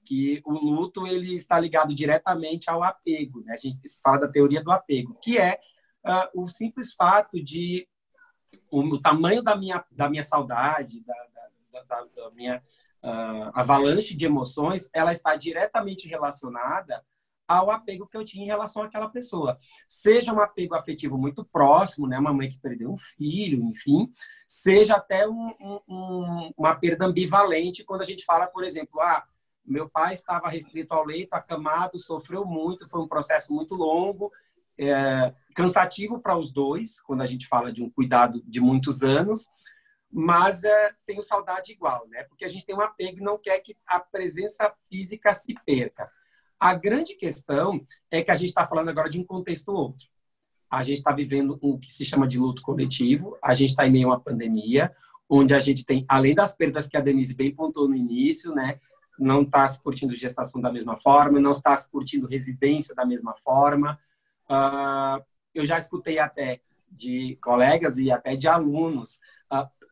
que o luto ele está ligado diretamente ao apego, né? A gente fala da teoria do apego, que é o simples fato de o tamanho da minha saudade, da minha avalanche de emoções, ela está diretamente relacionada ao apego que eu tinha em relação àquela pessoa. Seja um apego afetivo muito próximo, né? Uma mãe que perdeu um filho, enfim, seja até uma perda ambivalente, quando a gente fala, por exemplo, meu pai estava restrito ao leito, acamado, sofreu muito, foi um processo muito longo, cansativo para os dois, quando a gente fala de um cuidado de muitos anos, mas tenho saudade igual, né? Porque a gente tem um apego e não quer que a presença física se perca. A grande questão é que a gente está falando agora de um contexto outro. A gente está vivendo o que se chama de luto coletivo, a gente está em meio a uma pandemia, onde a gente tem, além das perdas que a Denise bem pontuou no início, né? Não está se curtindo gestação da mesma forma, não está se curtindo residência da mesma forma. Eu já escutei até de colegas e até de alunos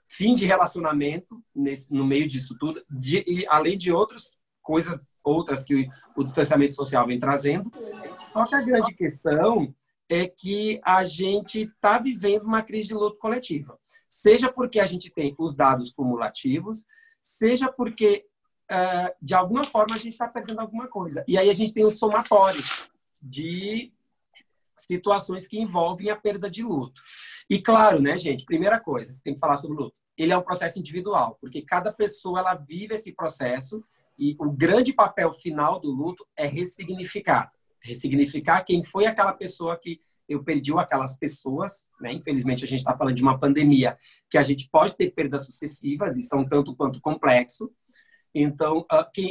fim de relacionamento no meio disso tudo, e além de outras que o distanciamento social vem trazendo. Só que a grande questão é que a gente está vivendo uma crise de luto coletiva. Seja porque a gente tem os dados cumulativos, seja porque, de alguma forma, a gente está perdendo alguma coisa. E aí a gente tem o somatório de situações que envolvem a perda de luto. E claro, né, gente, primeira coisa, tem que falar sobre o luto. Ele é um processo individual, porque cada pessoa ela vive esse processo e o grande papel final do luto é ressignificar. Ressignificar quem foi aquela pessoa que eu perdi, ou aquelas pessoas, né? Infelizmente, a gente está falando de uma pandemia que a gente pode ter perdas sucessivas e são tanto quanto complexo. Então,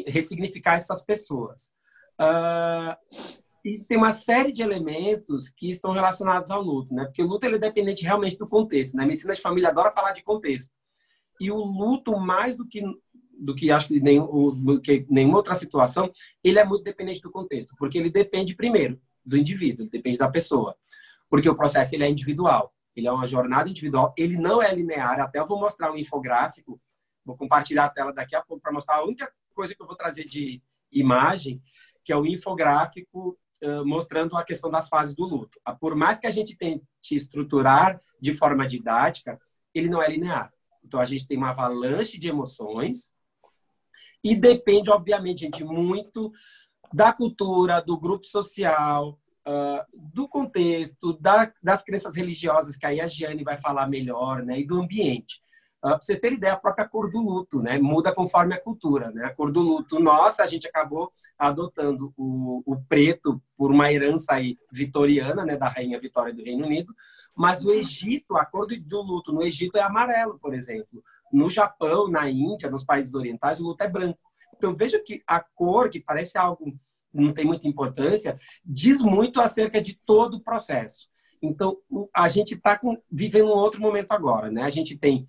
ressignificar essas pessoas. E tem uma série de elementos que estão relacionados ao luto, né? Porque o luto ele é dependente realmente do contexto, né? A medicina de família adora falar de contexto. E o luto, mais do que acho que nenhuma outra situação, ele é muito dependente do contexto, porque ele depende, primeiro, do indivíduo, ele depende da pessoa. Porque o processo ele é individual, ele é uma jornada individual, ele não é linear. Até eu vou mostrar um infográfico, vou compartilhar a tela daqui a pouco para mostrar a única coisa que eu vou trazer de imagem, que é o infográfico mostrando a questão das fases do luto. Por mais que a gente tente estruturar de forma didática, ele não é linear. Então, a gente tem uma avalanche de emoções e depende, obviamente, gente, muito da cultura, do grupo social, do contexto, das crenças religiosas, que aí a Giane vai falar melhor, né, e do ambiente. Para vocês terem ideia, a própria cor do luto, né, muda conforme a cultura. Né? A cor do luto, nossa, a gente acabou adotando o preto por uma herança aí vitoriana, né, da Rainha Vitória do Reino Unido, mas o Egito, a cor do luto no Egito é amarelo, por exemplo. No Japão, na Índia, nos países orientais, o luto é branco. Então, veja que a cor, que parece algo que não tem muita importância, diz muito acerca de todo o processo. Então, a gente está vivendo um outro momento agora. Né? A gente tem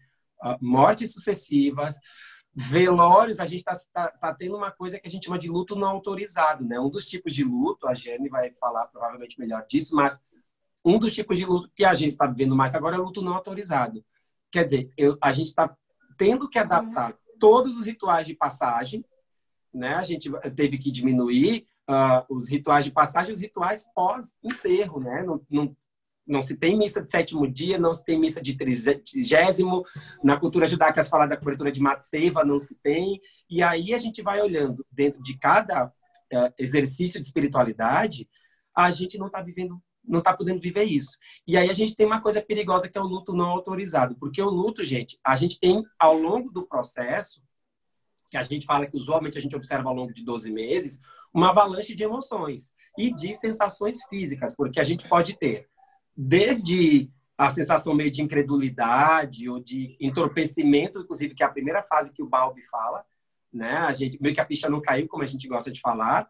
mortes sucessivas, velórios, a gente está tendo uma coisa que a gente chama de luto não autorizado. Né? Um dos tipos de luto, a Jane vai falar provavelmente melhor disso, mas um dos tipos de luto que a gente está vivendo mais agora é o luto não autorizado. Quer dizer, a gente está tendo que adaptar todos os rituais de passagem, né? A gente teve que diminuir os rituais de passagem, os rituais pós-enterro, né? Não se tem missa de sétimo dia, não se tem missa de trigésimo, na cultura judaica se fala da cobertura de Matseva, não se tem, e aí a gente vai olhando dentro de cada exercício de espiritualidade, a gente não está podendo viver isso. E aí a gente tem uma coisa perigosa que é o luto não autorizado, porque o luto, gente, a gente tem ao longo do processo, que a gente fala que usualmente a gente observa ao longo de 12 meses, uma avalanche de emoções e de sensações físicas, porque a gente pode ter desde a sensação meio de incredulidade ou de entorpecimento, inclusive, que é a primeira fase que o Balbi fala, né? A gente, meio que a ficha não caiu, como a gente gosta de falar.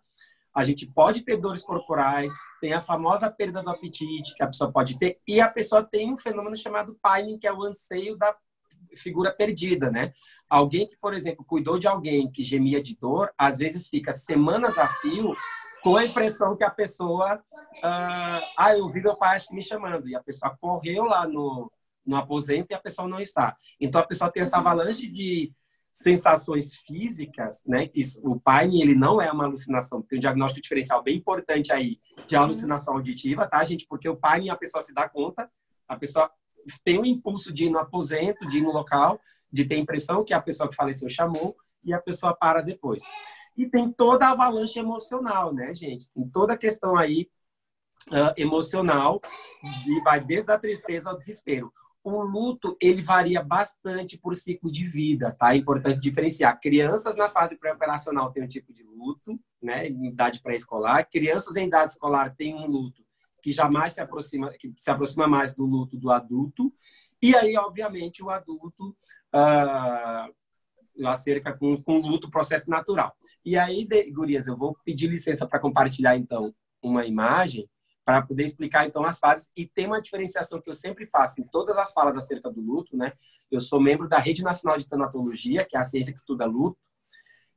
A gente pode ter dores corporais, tem a famosa perda do apetite que a pessoa pode ter, e a pessoa tem um fenômeno chamado pining, que é o anseio da figura perdida, né? Alguém que, por exemplo, cuidou de alguém que gemia de dor, às vezes fica semanas a fio com a impressão que a pessoa eu ouvi meu pai acho que me chamando, e a pessoa correu lá no aposento e a pessoa não está. Então a pessoa tem essa avalanche de sensações físicas, né? Isso, o Paine, ele não é uma alucinação. Tem um diagnóstico diferencial bem importante aí de alucinação auditiva, tá, gente? Porque o Paine, a pessoa se dá conta, a pessoa tem o impulso de ir no aposento, de ir no local, de ter a impressão que a pessoa que faleceu chamou e a pessoa para depois. E tem toda a avalanche emocional, né, gente? Tem toda a questão aí emocional e vai desde a tristeza ao desespero. O luto, ele varia bastante por ciclo de vida, tá? É importante diferenciar. Crianças na fase pré-operacional têm um tipo de luto, né, em idade pré-escolar. Crianças em idade escolar têm um luto que jamais que se aproxima mais do luto do adulto. E aí, obviamente, o adulto acerca com luto, processo natural. E aí, gurias, eu vou pedir licença para compartilhar, então, uma imagem para poder explicar, então, as fases. E tem uma diferenciação que eu sempre faço em todas as falas acerca do luto, né? Eu sou membro da Rede Nacional de Tanatologia, que é a ciência que estuda luto,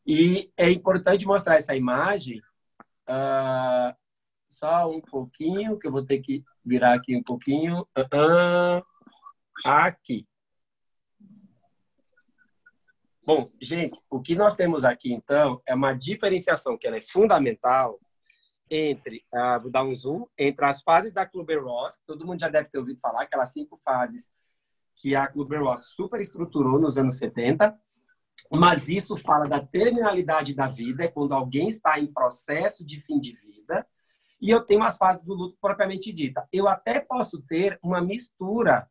e é importante mostrar essa imagem. Só um pouquinho, que eu vou ter que virar aqui um pouquinho. Aqui. Bom, gente, o que nós temos aqui, então, é uma diferenciação que ela é fundamental entre, vou dar um zoom, entre as fases da Kübler-Ross, todo mundo já deve ter ouvido falar, aquelas 5 fases que a Kübler-Ross superestruturou nos anos 70, mas isso fala da terminalidade da vida, é quando alguém está em processo de fim de vida, e eu tenho as fases do luto propriamente dita. Eu até posso ter uma mistura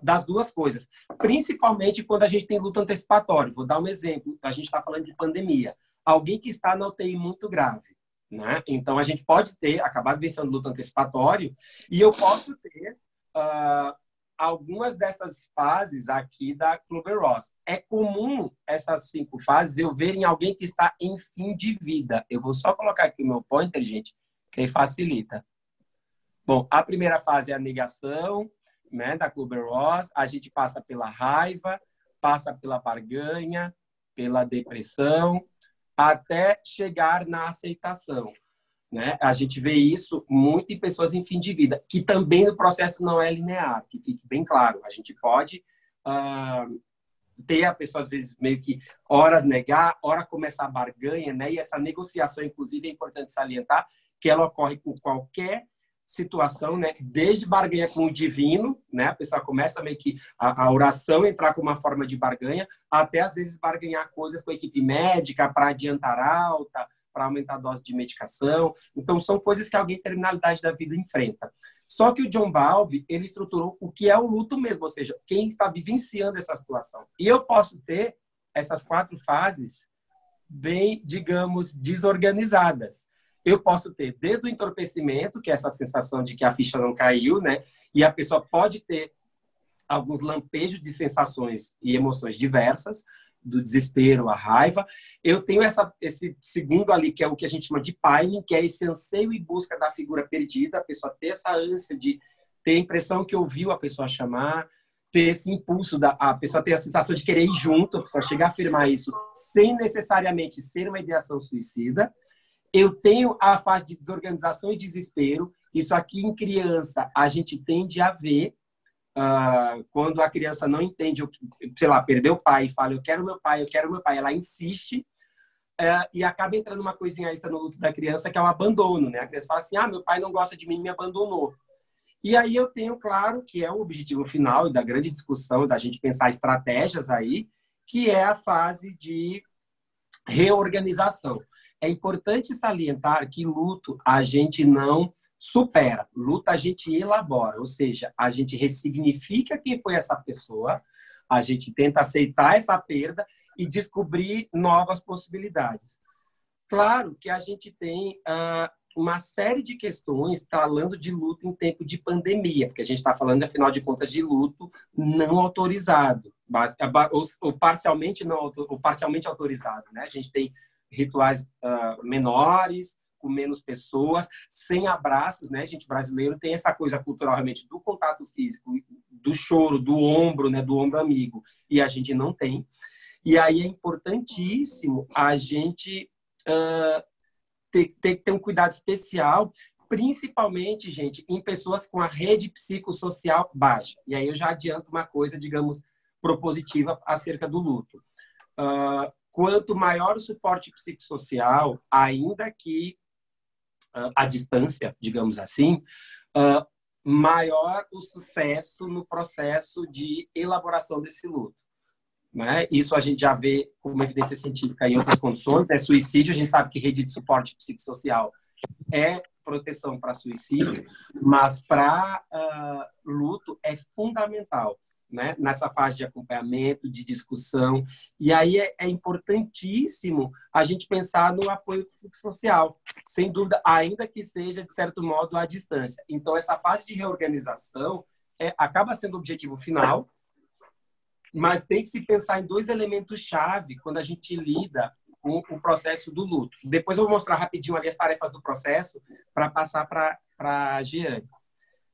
das duas coisas, principalmente quando a gente tem luto antecipatório. Vou dar um exemplo, a gente está falando de pandemia. Alguém que está na UTI muito grave, né? Então, a gente pode acabar vencendo luto antecipatório, e eu posso ter algumas dessas fases aqui da Kübler-Ross. É comum essas 5 fases eu ver em alguém que está em fim de vida. Eu vou só colocar aqui o meu pointer, gente, que aí facilita. Bom, a primeira fase é a negação, né, da Kübler-Ross. A gente passa pela raiva, passa pela barganha, pela depressão, até chegar na aceitação, né? A gente vê isso muito em pessoas em fim de vida, que também no processo não é linear, que fique bem claro. A gente pode ter a pessoa, às vezes, meio que hora negar, hora começar a barganha, né? E essa negociação, inclusive, é importante salientar que ela ocorre com qualquer situação, né? Desde barganha com o divino, né? A pessoa começa meio que a oração entrar com uma forma de barganha, até às vezes barganhar coisas com a equipe médica para adiantar alta, para aumentar a dose de medicação. Então, são coisas que alguém em terminalidade da vida enfrenta. Só que o John Bowlby, ele estruturou o que é o luto mesmo, ou seja, quem está vivenciando essa situação. E eu posso ter essas 4 fases bem, digamos, desorganizadas. Eu posso ter desde o entorpecimento, que é essa sensação de que a ficha não caiu, né? E a pessoa pode ter alguns lampejos de sensações e emoções diversas, do desespero, a raiva. Eu tenho esse segundo ali, que é o que a gente chama de pining, que é esse anseio e busca da figura perdida, a pessoa ter essa ânsia de ter a impressão que ouviu a pessoa chamar, ter esse impulso, a pessoa ter a sensação de querer ir junto, a pessoa chegar a afirmar isso sem necessariamente ser uma ideação suicida. Eu tenho a fase de desorganização e desespero. Isso aqui em criança a gente tende a ver quando a criança não entende, sei lá, perdeu o pai e fala, eu quero meu pai, ela insiste e acaba entrando uma coisinha extra no luto da criança, que é o abandono, né? A criança fala assim, meu pai não gosta de mim, me abandonou. E aí eu tenho, claro, que é o objetivo final e da grande discussão, da gente pensar estratégias aí, que é a fase de reorganização. É importante salientar que luto a gente não supera, luto a gente elabora, ou seja, a gente ressignifica quem foi essa pessoa, a gente tenta aceitar essa perda e descobrir novas possibilidades. Claro que a gente tem uma série de questões falando de luto em tempo de pandemia, porque a gente está falando, afinal de contas, de luto não autorizado, ou parcialmente não, ou parcialmente autorizado, né? A gente tem rituais menores, com menos pessoas, sem abraços, né? A gente brasileiro tem essa coisa cultural realmente do contato físico, do choro, do ombro, né? Do ombro amigo, e a gente não tem. E aí é importantíssimo a gente ter que ter um cuidado especial, principalmente, gente, em pessoas com a rede psicossocial baixa. E aí eu já adianto uma coisa, digamos, propositiva acerca do luto. quanto maior o suporte psicossocial, ainda que à distância, digamos assim, maior o sucesso no processo de elaboração desse luto. Né? Isso a gente já vê como evidência científica em outras condições. É suicídio, a gente sabe que rede de suporte psicossocial é proteção para suicídio, mas para luto é fundamental, né? Nessa fase de acompanhamento, de discussão. E aí é importantíssimo a gente pensar no apoio psicossocial, sem dúvida, ainda que seja, de certo modo, à distância. Então, essa fase de reorganização acaba sendo o objetivo final, mas tem que se pensar em dois elementos-chave quando a gente lida com o processo do luto. Depois eu vou mostrar rapidinho ali as tarefas do processo para passar para a Giane.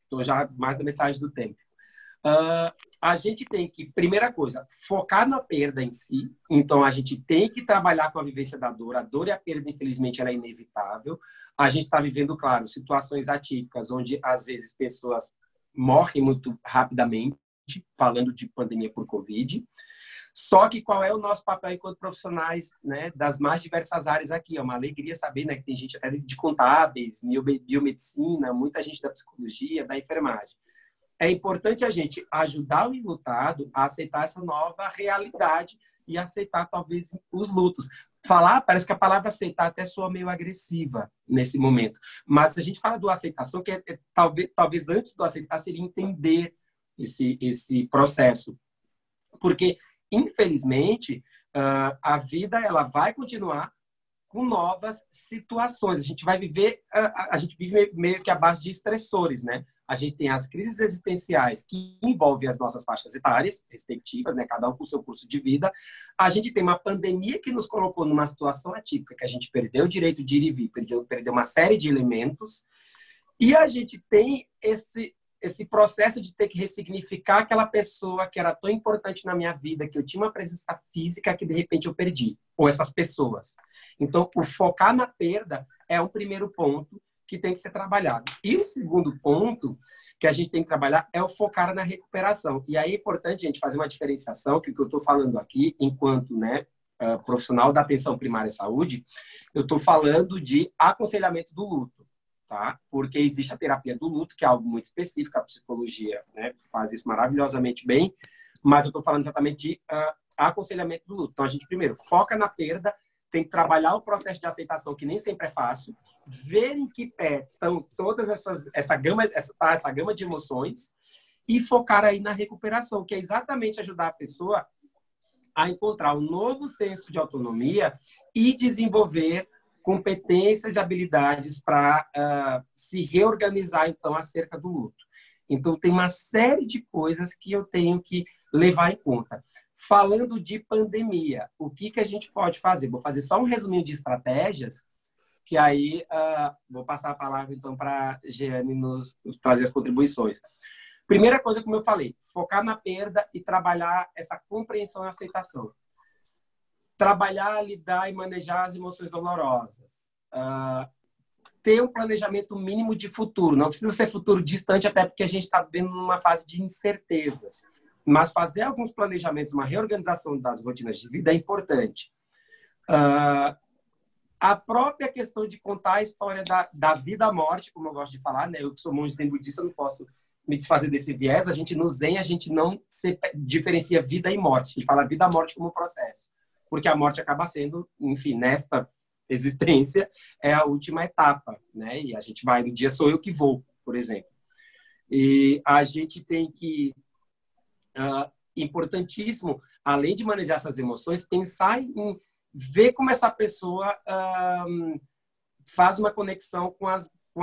Estou já mais da metade do tempo. A gente tem que, primeira coisa, focar na perda em si. Então, a gente tem que trabalhar com a vivência da dor. A dor e a perda, infelizmente, ela é inevitável. A gente está vivendo, claro, situações atípicas, onde, às vezes, pessoas morrem muito rapidamente, falando de pandemia por Covid. Só que qual é o nosso papel enquanto profissionais, né, das mais diversas áreas aqui? É uma alegria saber, né, que tem gente até de contábeis, biomedicina, muita gente da psicologia, da enfermagem. É importante a gente ajudar o enlutado a aceitar essa nova realidade e aceitar, talvez, os lutos. Falar, parece que a palavra aceitar até soa meio agressiva nesse momento. Mas a gente fala do aceitação, que talvez antes do aceitar seria entender esse processo. Porque, infelizmente, a vida ela vai continuar com novas situações. A gente vive meio que à base de estressores, né? A gente tem as crises existenciais que envolvem as nossas faixas etárias respectivas, né? Cada um com o seu curso de vida. A gente tem uma pandemia que nos colocou numa situação atípica, que a gente perdeu o direito de ir e vir, perdeu uma série de elementos. E a gente tem esse processo de ter que ressignificar aquela pessoa que era tão importante na minha vida, que eu tinha uma presença física que de repente eu perdi, ou essas pessoas. Então, o focar na perda é um primeiro ponto que tem que ser trabalhado. E o segundo ponto que a gente tem que trabalhar é o focar na recuperação. E aí é importante a gente fazer uma diferenciação, que o que eu estou falando aqui, enquanto profissional da atenção primária à saúde, eu estou falando de aconselhamento do luto. Tá? Porque existe a terapia do luto, que é algo muito específico, a psicologia, né, faz isso maravilhosamente bem, mas eu estou falando exatamente de aconselhamento do luto. Então, a gente, primeiro, foca na perda, tem que trabalhar o processo de aceitação, que nem sempre é fácil, ver em que pé estão todas essa gama de emoções e focar aí na recuperação, que é exatamente ajudar a pessoa a encontrar um novo senso de autonomia e desenvolver competências e habilidades para se reorganizar, então, acerca do luto. Então, tem uma série de coisas que eu tenho que levar em conta. Falando de pandemia, o que a gente pode fazer? Vou fazer só um resuminho de estratégias, que aí vou passar a palavra, então, para a Giane nos trazer as contribuições. Primeira coisa, como eu falei, focar na perda e trabalhar essa compreensão e aceitação. Trabalhar, lidar e manejar as emoções dolorosas. Ter um planejamento mínimo de futuro. Não precisa ser futuro distante, até porque a gente está vivendo numa fase de incertezas. Mas fazer alguns planejamentos, uma reorganização das rotinas de vida é importante. A própria questão de contar a história da vida à morte, como eu gosto de falar, né? Eu que sou monge zen budista, eu não posso me desfazer desse viés. A gente, no Zen, a gente não diferencia vida e morte. A gente fala vida e morte como processo. Porque a morte acaba sendo, enfim, nesta existência, é a última etapa, né? E a gente vai, um dia sou eu que vou, por exemplo. E a gente tem que, importantíssimo, além de manejar essas emoções, pensar em ver como essa pessoa faz uma conexão com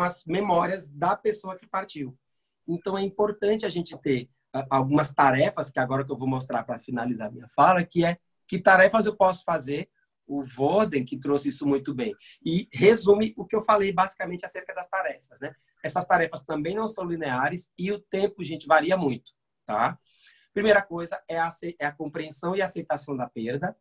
as memórias da pessoa que partiu. Então, é importante a gente ter algumas tarefas, que agora que eu vou mostrar para finalizar minha fala, que tarefas eu posso fazer. O Voden, que trouxe isso muito bem. E resume o que eu falei basicamente acerca das tarefas, né? Essas tarefas também não são lineares e o tempo, gente, varia muito, tá? Primeira coisa é a compreensão e aceitação da perda.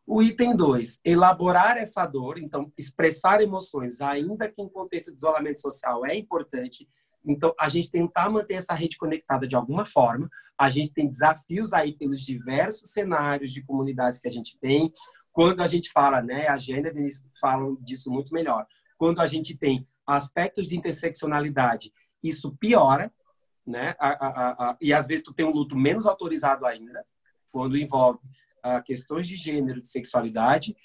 O item 2, elaborar essa dor, então expressar emoções, ainda que em contexto de isolamento social é importante. Então, a gente tentar manter essa rede conectada de alguma forma. A gente tem desafios aí pelos diversos cenários de comunidades que a gente tem. Quando a gente fala, né, a Jane e a Denise falam disso muito melhor. Quando a gente tem aspectos de interseccionalidade, isso piora, né? E às vezes tu tem um luto menos autorizado ainda, quando envolve questões de gênero, de sexualidade.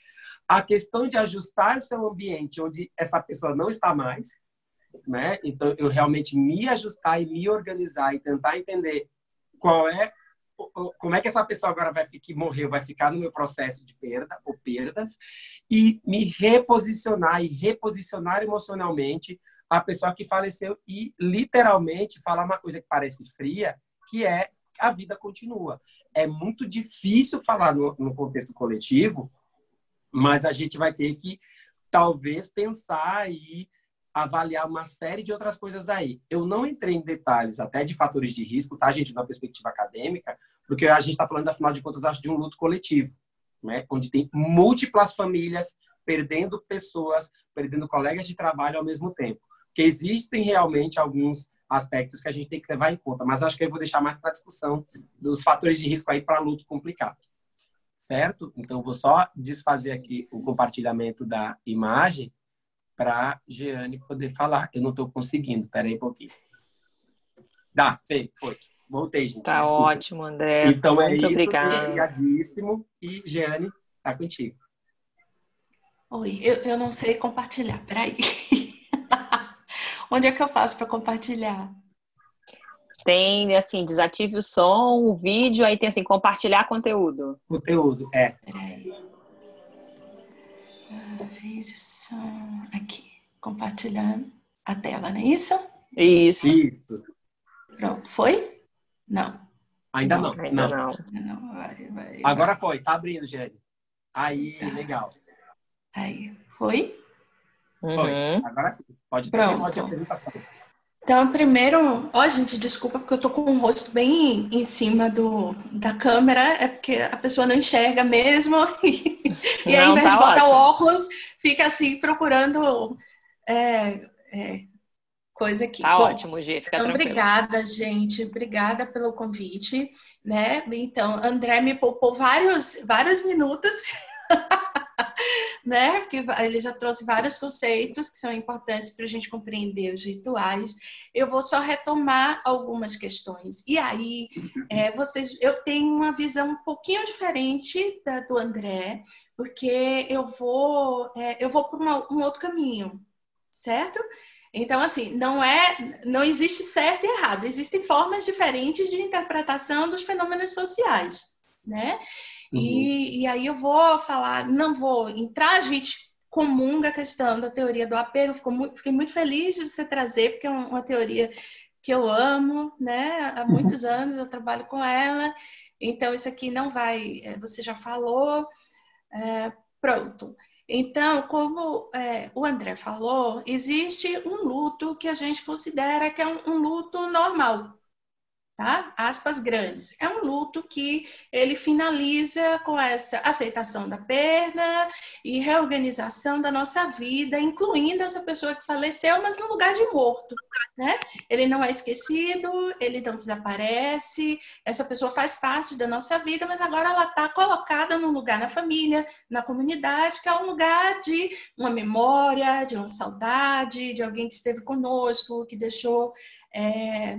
A questão de ajustar seu ambiente onde essa pessoa não está mais, né? Então, eu realmente me ajustar e me organizar e tentar entender como é que essa pessoa agora que morreu vai ficar no meu processo de perda ou perdas, e me reposicionar emocionalmente a pessoa que faleceu e literalmente falar uma coisa que parece fria, que é a vida continua. É muito difícil falar no contexto coletivo, mas a gente vai ter que talvez pensar e avaliar uma série de outras coisas aí. Eu não entrei em detalhes até de fatores de risco, tá, gente, na perspectiva acadêmica, porque a gente está falando, afinal de contas, acho, de um luto coletivo, né, onde tem múltiplas famílias perdendo pessoas, perdendo colegas de trabalho ao mesmo tempo. Porque existem realmente alguns aspectos que a gente tem que levar em conta, mas acho que eu vou deixar mais para a discussão dos fatores de risco aí para luto complicado. Certo? Então, vou só desfazer aqui o compartilhamento da imagem para Jeane poder falar. Eu não estou conseguindo. Espera aí um pouquinho. Dá, foi. Voltei, gente. Tá Desculpa. ótimo, André. Então, é muito isso. Obrigada. Obrigadíssimo. E, Jeane, tá contigo. Oi, eu não sei compartilhar. Peraí. Onde é que eu faço para compartilhar? Tem, assim, desative o som, o vídeo, aí tem, assim, compartilhar conteúdo. Conteúdo, Peraí. Vídeo, som... Aqui. Compartilhando a tela, não é isso? Isso. Pronto, foi? Não. Ainda não. Não. Vai. Agora foi. Tá abrindo, Jeane. Aí, tá. Legal. Aí, foi? Foi. Agora sim. Pode ter uma apresentação. Então, primeiro, gente, desculpa porque eu tô com o rosto bem em cima da câmera, é porque a pessoa não enxerga mesmo, e aí, ao invés de botar o óculos, fica assim, procurando coisa aqui. Tá ótimo, Gi, fica tranquilo. Obrigada, gente, obrigada pelo convite, né? Então, André me poupou vários minutos, né? Porque ele já trouxe vários conceitos que são importantes para a gente compreender os rituais. Eu vou só retomar algumas questões. E aí, eu tenho uma visão um pouquinho diferente da do André, porque eu vou por um outro caminho, certo? Então, assim, não existe certo e errado. Existem formas diferentes de interpretação dos fenômenos sociais, né? E aí eu vou falar, não vou entrar, a gente comunga a questão da teoria do apego. Fiquei muito feliz de você trazer, porque é uma teoria que eu amo, né? Há muitos anos eu trabalho com ela. Então, isso aqui não vai... Você já falou. Pronto. Então, como o André falou, existe um luto que a gente considera que é um luto normal, tá? Aspas grandes. É um luto que ele finaliza com essa aceitação da perda e reorganização da nossa vida, incluindo essa pessoa que faleceu, mas no lugar de morto, né? Ele não é esquecido, ele não desaparece, essa pessoa faz parte da nossa vida, mas agora ela está colocada num lugar na família, na comunidade, que é um lugar de uma memória, de uma saudade, de alguém que esteve conosco, que deixou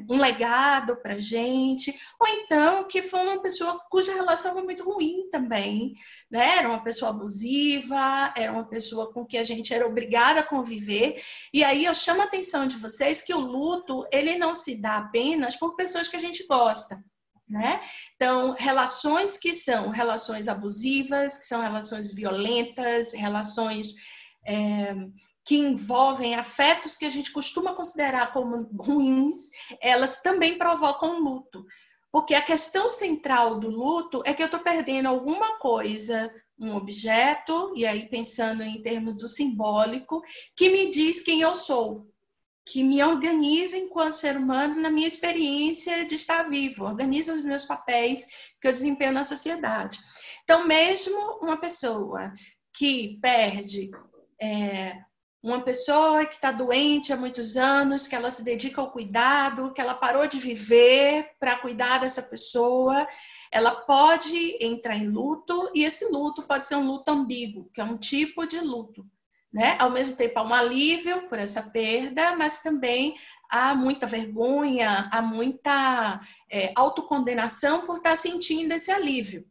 um legado para a gente, ou então que foi uma pessoa cuja relação foi muito ruim também, né? Era uma pessoa abusiva, era uma pessoa com que a gente era obrigada a conviver, e aí eu chamo a atenção de vocês que o luto, ele não se dá apenas por pessoas que a gente gosta, né? Então, relações que são relações abusivas, que são relações violentas, relações que envolvem afetos que a gente costuma considerar como ruins, elas também provocam luto. Porque a questão central do luto é que eu estou perdendo alguma coisa, um objeto, e aí pensando em termos do simbólico, que me diz quem eu sou, que me organiza enquanto ser humano na minha experiência de estar vivo, organiza os meus papéis que eu desempenho na sociedade. Então, mesmo uma pessoa que perde uma pessoa que está doente há muitos anos, que ela se dedica ao cuidado, que ela parou de viver para cuidar dessa pessoa, ela pode entrar em luto, e esse luto pode ser um luto ambíguo, que é um tipo de luto, né? Ao mesmo tempo há um alívio por essa perda, mas também há muita vergonha, há muita autocondenação por estar sentindo esse alívio,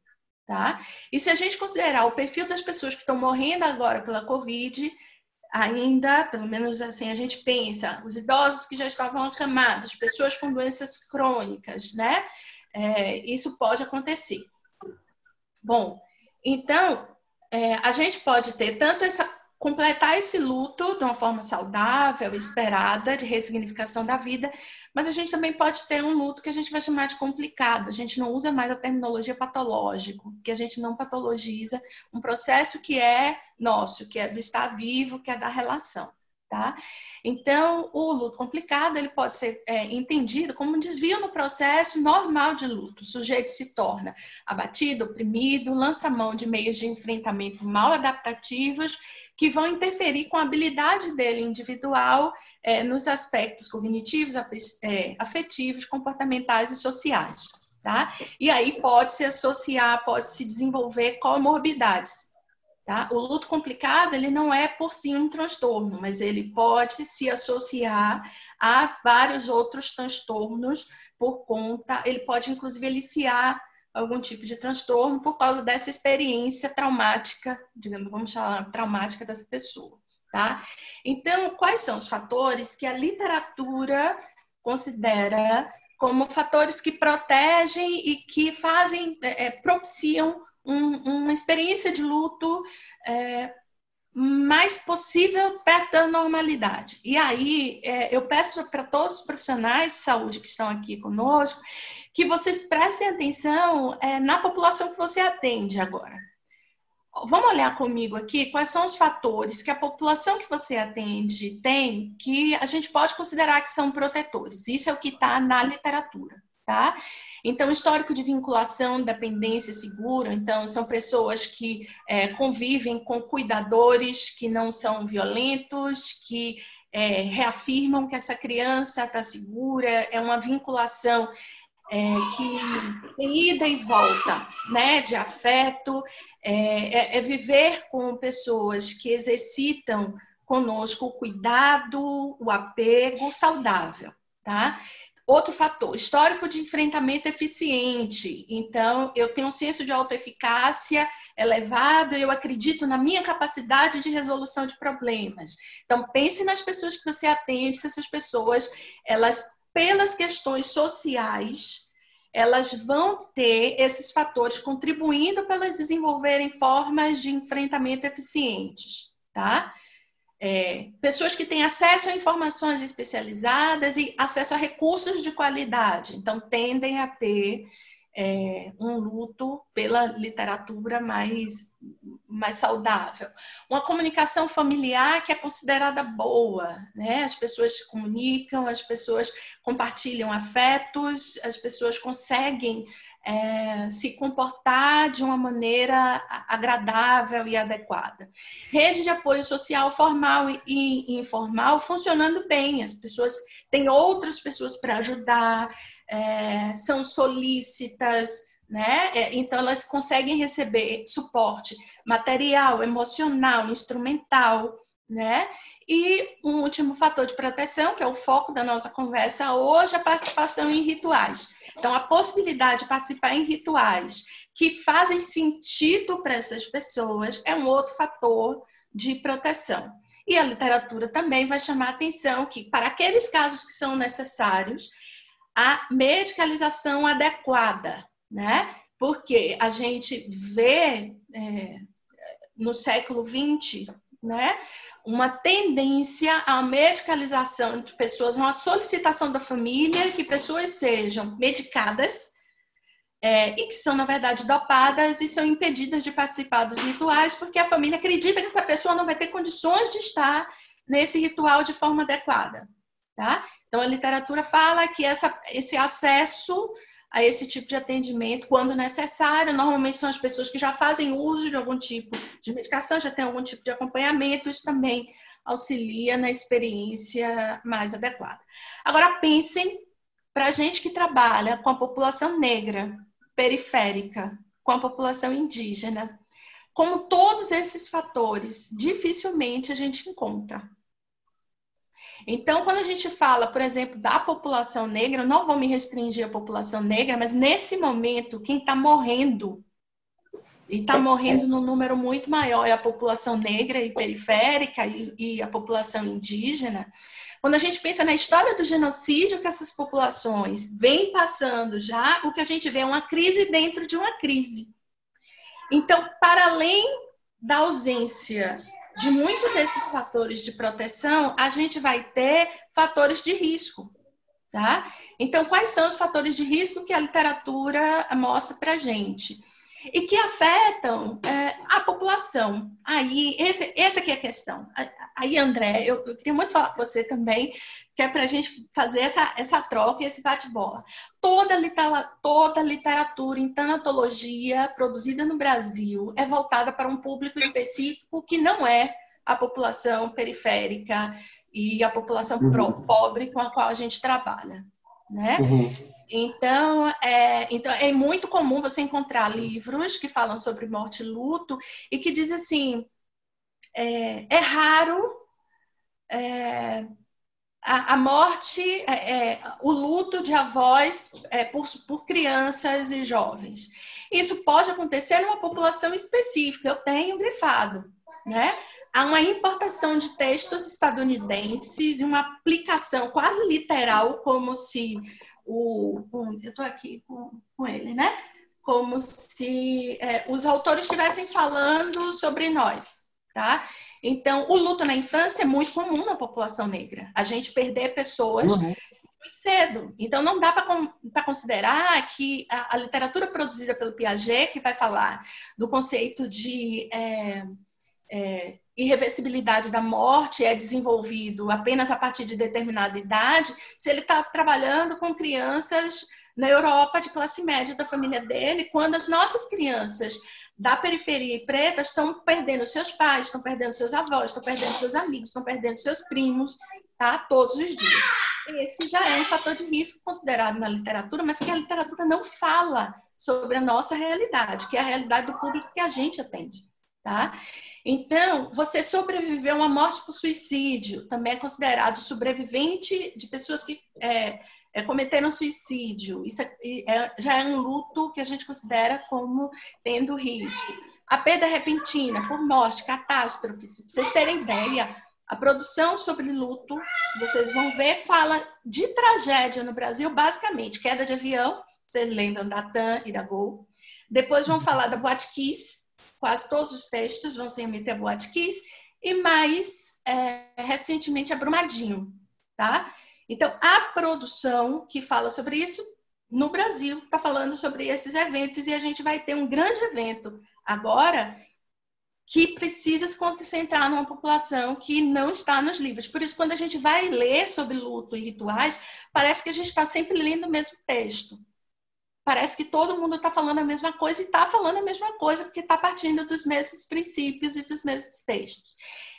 tá? E se a gente considerar o perfil das pessoas que estão morrendo agora pela Covid, ainda, pelo menos assim, a gente pensa, os idosos que já estavam acamados, pessoas com doenças crônicas, né? Isso pode acontecer. Bom, então, a gente pode ter tanto completar esse luto de uma forma saudável, esperada, de ressignificação da vida, mas a gente também pode ter um luto que a gente vai chamar de complicado. A gente não usa mais a terminologia patológico, que a gente não patologiza um processo que é nosso, que é do estar vivo, que é da relação. Tá? Então, o luto complicado ele pode ser entendido como um desvio no processo normal de luto. O sujeito se torna abatido, oprimido, lança mão de meios de enfrentamento mal adaptativos que vão interferir com a habilidade dele individual nos aspectos cognitivos, afetivos, comportamentais e sociais. Tá? E aí pode se associar, pode se desenvolver comorbidades. Tá? O luto complicado, ele não é por si um transtorno, mas ele pode se associar a vários outros transtornos por conta, ele pode inclusive eliciar algum tipo de transtorno por causa dessa experiência traumática, digamos, vamos chamar traumática dessa pessoa. Tá? Então, quais são os fatores que a literatura considera como fatores que protegem e que fazem, propiciam uma experiência de luto mais possível perto da normalidade. E aí, eu peço para todos os profissionais de saúde que estão aqui conosco que vocês prestem atenção na população que você atende agora. Vamos olhar comigo aqui quais são os fatores que a população que você atende tem que a gente pode considerar que são protetores. Isso é o que está na literatura, tá? Então, histórico de vinculação, dependência segura, então são pessoas que convivem com cuidadores que não são violentos, que reafirmam que essa criança está segura, é uma vinculação que tem ida e volta, né, de afeto, viver com pessoas que exercitam conosco o cuidado, o apego saudável, tá? Outro fator, histórico de enfrentamento eficiente. Então, eu tenho um senso de autoeficácia elevado, eu acredito na minha capacidade de resolução de problemas. Então, pense nas pessoas que você atende, se essas pessoas, elas, pelas questões sociais, elas vão ter esses fatores contribuindo para elas desenvolverem formas de enfrentamento eficientes, tá? Pessoas que têm acesso a informações especializadas e acesso a recursos de qualidade, então tendem a ter um luto pela literatura mais saudável. Uma comunicação familiar que é considerada boa, né? As pessoas se comunicam, as pessoas compartilham afetos, as pessoas conseguem se comportar de uma maneira agradável e adequada. Rede de apoio social formal e informal funcionando bem, as pessoas têm outras pessoas para ajudar, são solícitas, né? Então elas conseguem receber suporte material, emocional, instrumental, né? E um último fator de proteção, que é o foco da nossa conversa hoje, a participação em rituais. Então, a possibilidade de participar em rituais que fazem sentido para essas pessoas é um outro fator de proteção. E a literatura também vai chamar a atenção que, para aqueles casos que são necessários, a medicalização adequada, né? Porque a gente vê no século XX, né, uma tendência à medicalização de pessoas, uma solicitação da família que pessoas sejam medicadas e que são, na verdade, dopadas e são impedidas de participar dos rituais porque a família acredita que essa pessoa não vai ter condições de estar nesse ritual de forma adequada, tá? Então, a literatura fala que esse acesso a esse tipo de atendimento, quando necessário, normalmente são as pessoas que já fazem uso de algum tipo de medicação, já tem algum tipo de acompanhamento, isso também auxilia na experiência mais adequada. Agora, pensem, para a gente que trabalha com a população negra, periférica, com a população indígena, como todos esses fatores, dificilmente a gente encontra. Então, quando a gente fala, por exemplo, da população negra, eu não vou me restringir à população negra, mas nesse momento, quem está morrendo, e está morrendo num número muito maior, é a população negra e periférica e a população indígena. Quando a gente pensa na história do genocídio que essas populações vêm passando já, o que a gente vê é uma crise dentro de uma crise. Então, para além da ausência de muitos desses fatores de proteção, a gente vai ter fatores de risco, tá? Então, quais são os fatores de risco que a literatura mostra para a gente? E que afetam a população. Aí, essa aqui é a questão. Aí, André, eu queria muito falar com você também, que é para a gente fazer essa troca e esse bate-bola. Toda literatura em tanatologia produzida no Brasil é voltada para um público específico que não é a população periférica e a população pobre com a qual a gente trabalha, né? Então, é muito comum você encontrar livros que falam sobre morte e luto e que dizem assim, é raro a morte, o luto de avós por crianças e jovens. Isso pode acontecer numa população específica, eu tenho grifado, né? Há uma importação de textos estadunidenses e uma aplicação quase literal, como se eu estou aqui com ele, né? Como se os autores estivessem falando sobre nós, tá? Então, o luto na infância é muito comum na população negra. A gente perder pessoas muito cedo. Então, não dá para considerar que a literatura produzida pelo Piaget, que vai falar do conceito de irreversibilidade da morte, é desenvolvido apenas a partir de determinada idade, se ele está trabalhando com crianças na Europa de classe média da família dele, quando as nossas crianças da periferia e pretas estão perdendo seus pais, estão perdendo seus avós, estão perdendo seus amigos, estão perdendo seus primos, tá? Todos os dias. Esse já é um fator de risco considerado na literatura, mas que a literatura não fala sobre a nossa realidade, que é a realidade do público que a gente atende, tá? Então, você sobreviver a uma morte por suicídio também é considerado sobrevivente de pessoas que cometeram suicídio. Isso já é um luto que a gente considera como tendo risco. A perda repentina por morte, catástrofes. Para vocês terem ideia, a produção sobre luto, vocês vão ver, fala de tragédia no Brasil, basicamente. Queda de avião, vocês lembram da TAM e da Gol. Depois vão falar da Boate Kiss. Quase todos os textos vão se remeter a Boate Kiss. E mais, recentemente, a Brumadinho, tá? Então, a produção que fala sobre isso, no Brasil, está falando sobre esses eventos e a gente vai ter um grande evento agora que precisa se concentrar numa população que não está nos livros. Por isso, quando a gente vai ler sobre luto e rituais, parece que a gente está sempre lendo o mesmo texto. Parece que todo mundo está falando a mesma coisa e está falando a mesma coisa porque está partindo dos mesmos princípios e dos mesmos textos.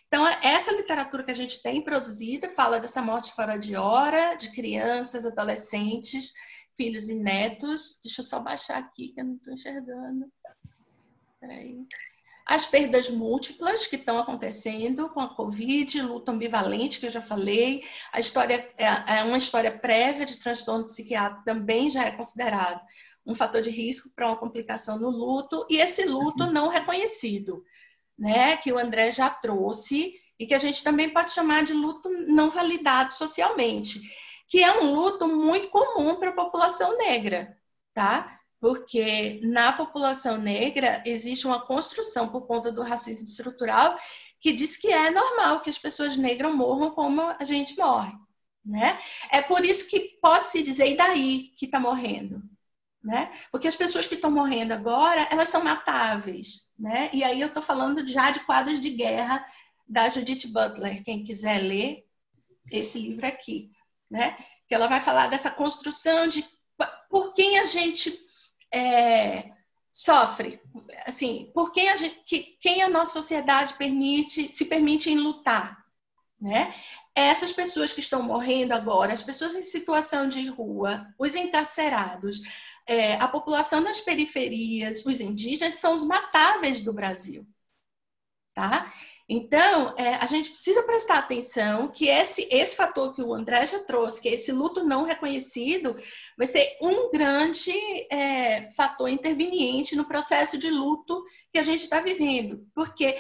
Então, essa literatura que a gente tem produzida fala dessa morte fora de hora, de crianças, adolescentes, filhos e netos. Deixa eu só baixar aqui, que eu não estou enxergando. Peraí. As perdas múltiplas que estão acontecendo com a Covid, luto ambivalente, que eu já falei. A história é uma história prévia de transtorno psiquiátrico, também já é considerado um fator de risco para uma complicação no luto. E esse luto não reconhecido, né, que o André já trouxe e que a gente também pode chamar de luto não validado socialmente, que é um luto muito comum para a população negra, tá? Porque na população negra existe uma construção por conta do racismo estrutural que diz que é normal que as pessoas negras morram como a gente morre, né? É por isso que pode-se dizer, e daí que está morrendo? Né? Porque as pessoas que estão morrendo agora, elas são matáveis, né? E aí eu estou falando já de Quadros de Guerra, da Judith Butler, quem quiser ler esse livro aqui, né? Que ela vai falar dessa construção de por quem a gente sofre, assim, por quem quem a nossa sociedade se permite em lutar, né? Essas pessoas que estão morrendo agora, as pessoas em situação de rua, os encarcerados, a população nas periferias, os indígenas, são os matáveis do Brasil, tá? Então, a gente precisa prestar atenção que esse fator que o André já trouxe, que é esse luto não reconhecido, vai ser um grande fator interveniente no processo de luto que a gente está vivendo. Porque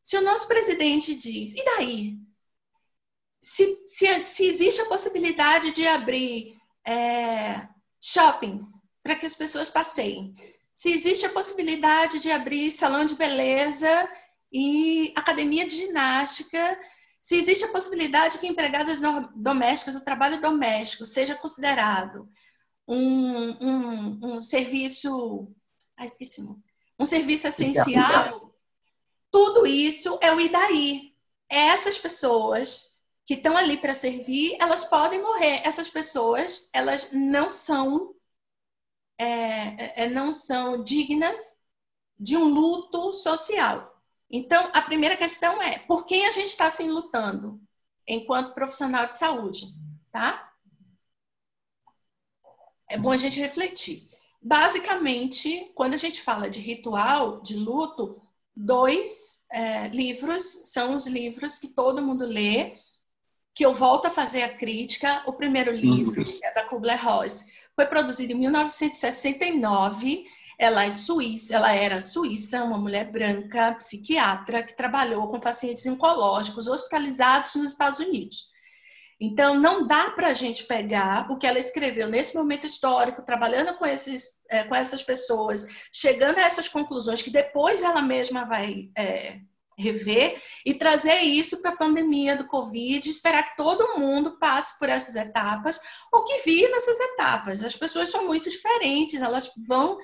se o nosso presidente diz, e daí? Se existe a possibilidade de abrir shoppings para que as pessoas passeiem, se existe a possibilidade de abrir salão de beleza e academia de ginástica, se existe a possibilidade que empregadas domésticas, o trabalho doméstico, seja considerado um serviço... esqueci o nome. Um serviço essencial, tudo isso é o e daí. Essas pessoas que estão ali para servir, elas podem morrer. Essas pessoas, elas não são dignas de um luto social. Então, a primeira questão é, por quem a gente está se lutando enquanto profissional de saúde, tá? É bom a gente refletir. Basicamente, quando a gente fala de ritual, de luto, 2 livros são os livros que todo mundo lê, que eu volto a fazer a crítica. O primeiro livro, que é da Kubler-Ross, foi produzido em 1969. Ela era suíça, uma mulher branca, psiquiatra, que trabalhou com pacientes oncológicos hospitalizados nos Estados Unidos. Então, não dá para a gente pegar o que ela escreveu nesse momento histórico, trabalhando com essas pessoas, chegando a essas conclusões que depois ela mesma vai rever, e trazer isso para a pandemia do Covid, esperar que todo mundo passe por essas etapas, ou que vive nessas etapas. As pessoas são muito diferentes, elas vão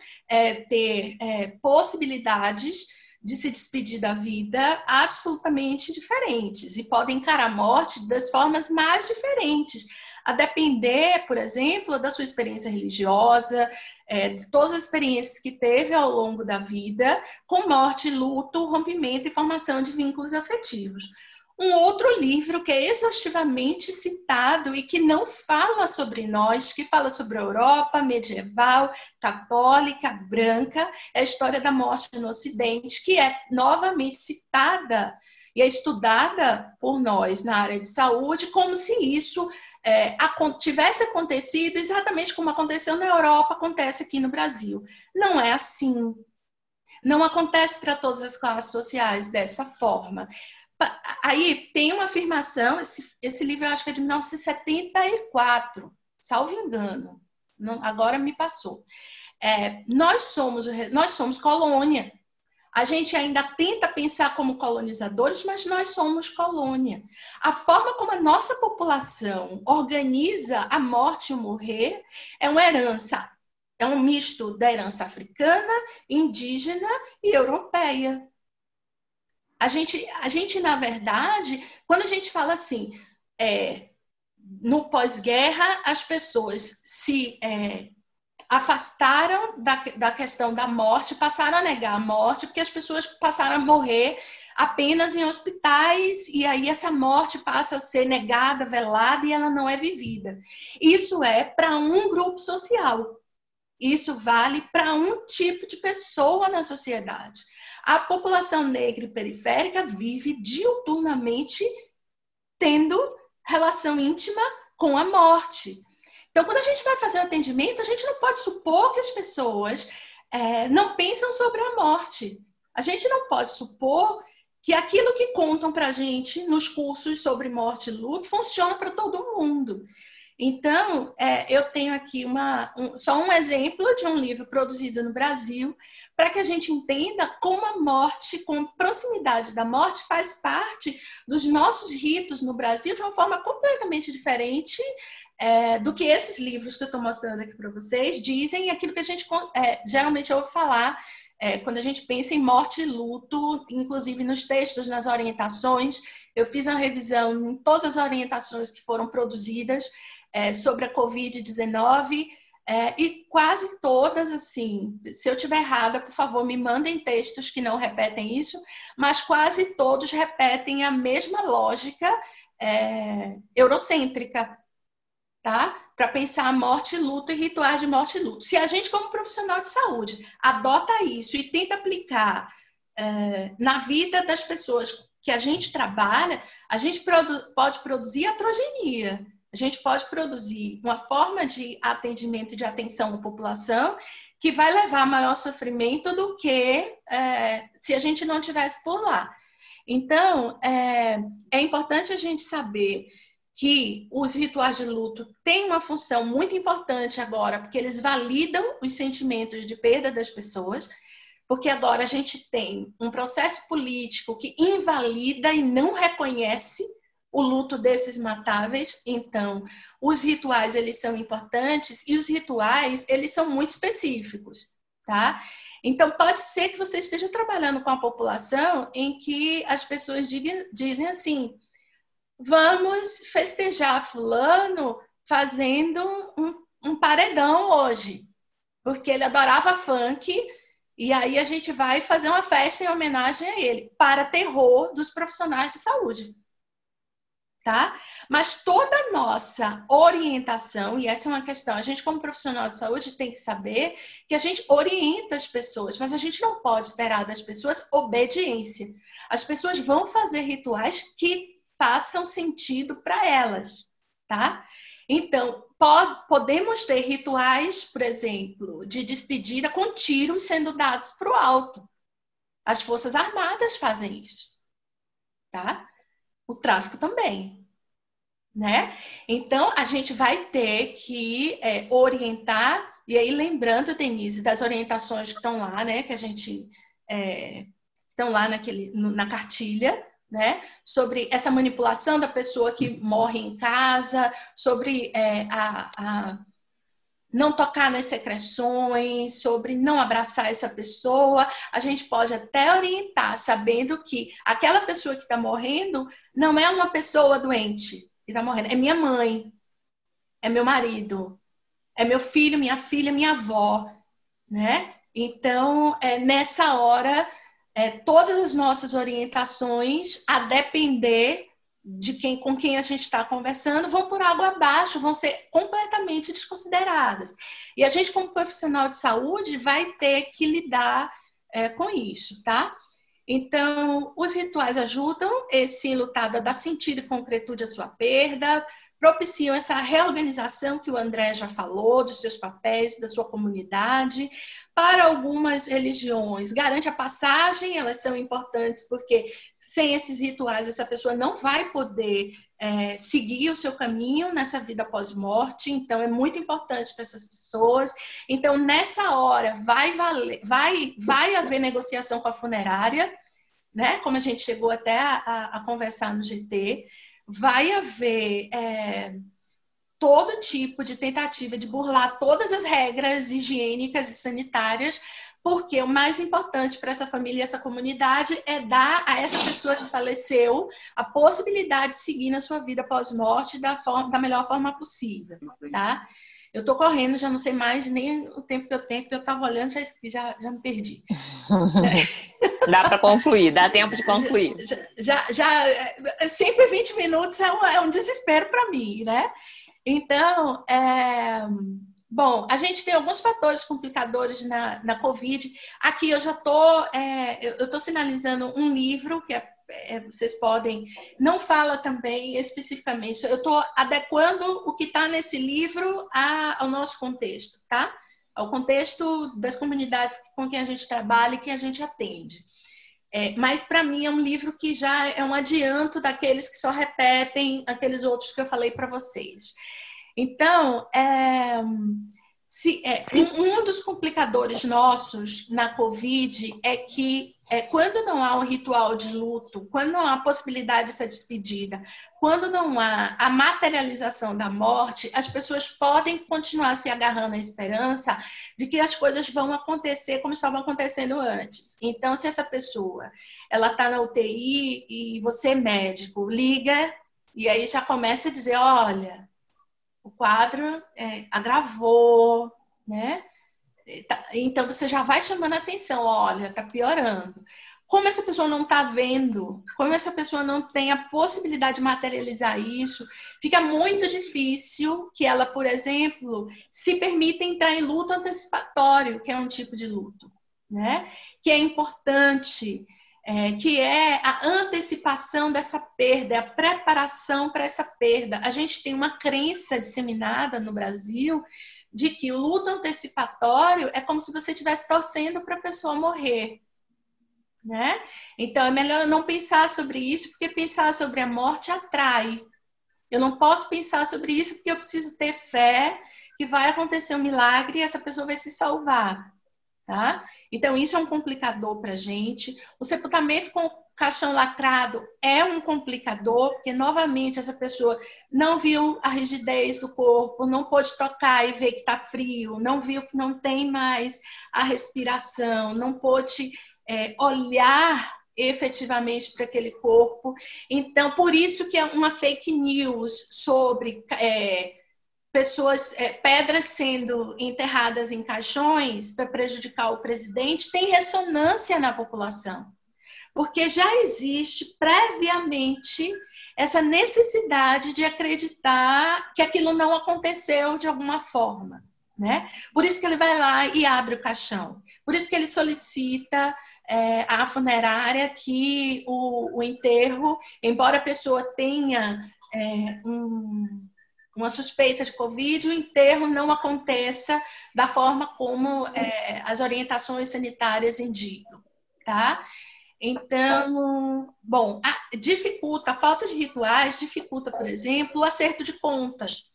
ter possibilidades de se despedir da vida absolutamente diferentes, e podem encarar a morte das formas mais diferentes, a depender, por exemplo, da sua experiência religiosa, de todas as experiências que teve ao longo da vida, com morte, luto, rompimento e formação de vínculos afetivos. Um outro livro que é exaustivamente citado e que não fala sobre nós, que fala sobre a Europa medieval, católica, branca, é a história da morte no Ocidente, que é novamente citada e é estudada por nós na área de saúde, como se isso tivesse acontecido exatamente como aconteceu na Europa, acontece aqui no Brasil. Não é assim. Não acontece para todas as classes sociais dessa forma. Aí tem uma afirmação, esse livro eu acho que é de 1974, salvo engano, agora me passou. Nós somos colônia. A gente ainda tenta pensar como colonizadores, mas nós somos colônia. A forma como a nossa população organiza a morte e o morrer é uma herança, é um misto da herança africana, indígena e europeia. A gente, na verdade, quando a gente fala assim, no pós-guerra, as pessoas se afastaram da questão da morte, passaram a negar a morte, porque as pessoas passaram a morrer apenas em hospitais, e aí essa morte passa a ser negada, velada, e ela não é vivida. Isso é para um grupo social. Isso vale para um tipo de pessoa na sociedade. A população negra e periférica vive diuturnamente tendo relação íntima com a morte. Então, quando a gente vai fazer o atendimento, a gente não pode supor que as pessoas não pensam sobre a morte. A gente não pode supor que aquilo que contam para a gente nos cursos sobre morte e luto funciona para todo mundo. Então, eu tenho aqui só um exemplo de um livro produzido no Brasil, para que a gente entenda como a morte, como a proximidade da morte, faz parte dos nossos ritos no Brasil de uma forma completamente diferente do que esses livros que eu estou mostrando aqui para vocês dizem, e aquilo que a gente geralmente ouve falar quando a gente pensa em morte e luto, inclusive nos textos, nas orientações. Eu fiz uma revisão em todas as orientações que foram produzidas sobre a Covid-19, E quase todas, assim, se eu estiver errada, por favor, me mandem textos que não repetem isso, mas quase todos repetem a mesma lógica eurocêntrica, tá? Para pensar a morte e luto e rituais de morte e luto. Se a gente, como profissional de saúde, adota isso e tenta aplicar na vida das pessoas que a gente trabalha, a gente pode produzir atrogenia. A gente pode produzir uma forma de atendimento e de atenção à população que vai levar a maior sofrimento do que se a gente não tivesse por lá. Então, é importante a gente saber que os rituais de luto têm uma função muito importante agora, porque eles validam os sentimentos de perda das pessoas, porque agora a gente tem um processo político que invalida e não reconhece o luto desses matáveis. Então, os rituais, eles são importantes e os rituais, eles são muito específicos, tá? Então, pode ser que você esteja trabalhando com a população em que as pessoas dizem assim, vamos festejar fulano fazendo um paredão hoje, porque ele adorava funk, e aí a gente vai fazer uma festa em homenagem a ele, para terror dos profissionais de saúde. Tá? Mas toda a nossa orientação, e essa é uma questão, a gente como profissional de saúde tem que saber que a gente orienta as pessoas, mas a gente não pode esperar das pessoas obediência. As pessoas vão fazer rituais que façam sentido para elas, tá? Então, podemos ter rituais, por exemplo, de despedida com tiros sendo dados para o alto. As Forças Armadas fazem isso, tá? O tráfico também, né? Então, a gente vai ter que orientar, e aí lembrando, Denise, das orientações que estão lá, né? Que a gente estão lá na cartilha, né? Sobre essa manipulação da pessoa que morre em casa, sobre não tocar nas secreções, sobre não abraçar essa pessoa. A gente pode até orientar, sabendo que aquela pessoa que está morrendo não é uma pessoa doente que está morrendo, é minha mãe, é meu marido, é meu filho, minha filha, minha avó, né? Então, nessa hora, todas as nossas orientações, a depender com quem a gente está conversando, vão por água abaixo, vão ser completamente desconsideradas. E a gente, como profissional de saúde, vai ter que lidar com isso, tá? Então, os rituais ajudam esse enlutado a dar sentido e concretude à sua perda, propiciam essa reorganização que o André já falou, dos seus papéis, da sua comunidade. Para algumas religiões, garante a passagem, elas são importantes porque sem esses rituais essa pessoa não vai poder seguir o seu caminho nessa vida pós-morte, então é muito importante para essas pessoas. Então, nessa hora, vai haver negociação com a funerária, né? Como a gente chegou até a conversar no GT, vai haver todo tipo de tentativa de burlar todas as regras higiênicas e sanitárias, porque o mais importante para essa família e essa comunidade é dar a essa pessoa que faleceu a possibilidade de seguir na sua vida pós-morte da melhor forma possível, tá? Eu estou correndo, já não sei mais nem o tempo que eu tenho, porque eu estava olhando, já me perdi. Dá para concluir, dá tempo de concluir. Sempre 20 minutos é um desespero para mim, né? Então, bom, a gente tem alguns fatores complicadores na COVID. Aqui eu já estou sinalizando um livro que vocês podem... Não fala também especificamente, eu estou adequando o que está nesse livro ao nosso contexto, tá? Ao contexto das comunidades com quem a gente trabalha e que a gente atende. Mas, para mim, é um livro que já é um adianto daqueles que só repetem aqueles outros que eu falei para vocês. Então, um dos complicadores nossos na COVID é que quando não há um ritual de luto, quando não há a possibilidade dessa despedida, quando não há a materialização da morte, as pessoas podem continuar se agarrando à esperança de que as coisas vão acontecer como estavam acontecendo antes. Então, se essa pessoa está na UTI e você é médico, liga e aí já começa a dizer, olha, o quadro agravou, né? Então, você já vai chamando a atenção, olha, tá piorando. Como essa pessoa não está vendo, como essa pessoa não tem a possibilidade de materializar isso, fica muito difícil que ela, por exemplo, se permita entrar em luto antecipatório, que é um tipo de luto, né? Que é importante, que é a antecipação dessa perda, a preparação para essa perda. A gente tem uma crença disseminada no Brasil de que o luto antecipatório é como se você estivesse torcendo para a pessoa morrer, né? Então, é melhor não pensar sobre isso, porque pensar sobre a morte atrai. Eu não posso pensar sobre isso porque eu preciso ter fé que vai acontecer um milagre e essa pessoa vai se salvar, tá? Então, isso é um complicador para a gente. O sepultamento com caixão lacrado é um complicador, porque, novamente, essa pessoa não viu a rigidez do corpo, não pôde tocar e ver que está frio, não viu que não tem mais a respiração, não pôde olhar efetivamente para aquele corpo. Então, por isso que é uma fake news sobre pessoas, pedras sendo enterradas em caixões para prejudicar o presidente, tem ressonância na população. Porque já existe previamente essa necessidade de acreditar que aquilo não aconteceu de alguma forma, né? Por isso que ele vai lá e abre o caixão. Por isso que ele solicita à funerária que o enterro, embora a pessoa tenha uma suspeita de Covid, o enterro não aconteça da forma como as orientações sanitárias indicam, tá? Então, bom, a falta de rituais dificulta, por exemplo, o acerto de contas.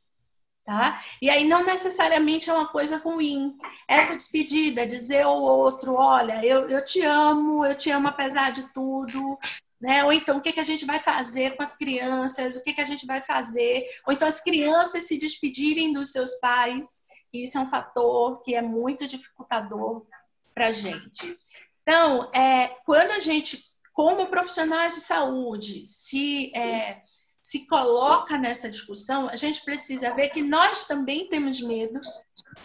Tá? E aí não necessariamente é uma coisa ruim. Essa despedida, dizer ao outro, olha, eu te amo apesar de tudo, né? Ou então, o que a gente vai fazer com as crianças? O que a gente vai fazer? Ou então as crianças se despedirem dos seus pais. Isso é um fator que é muito dificultador para a gente. Então, quando a gente, como profissionais de saúde, se coloca nessa discussão, a gente precisa ver que nós também temos medo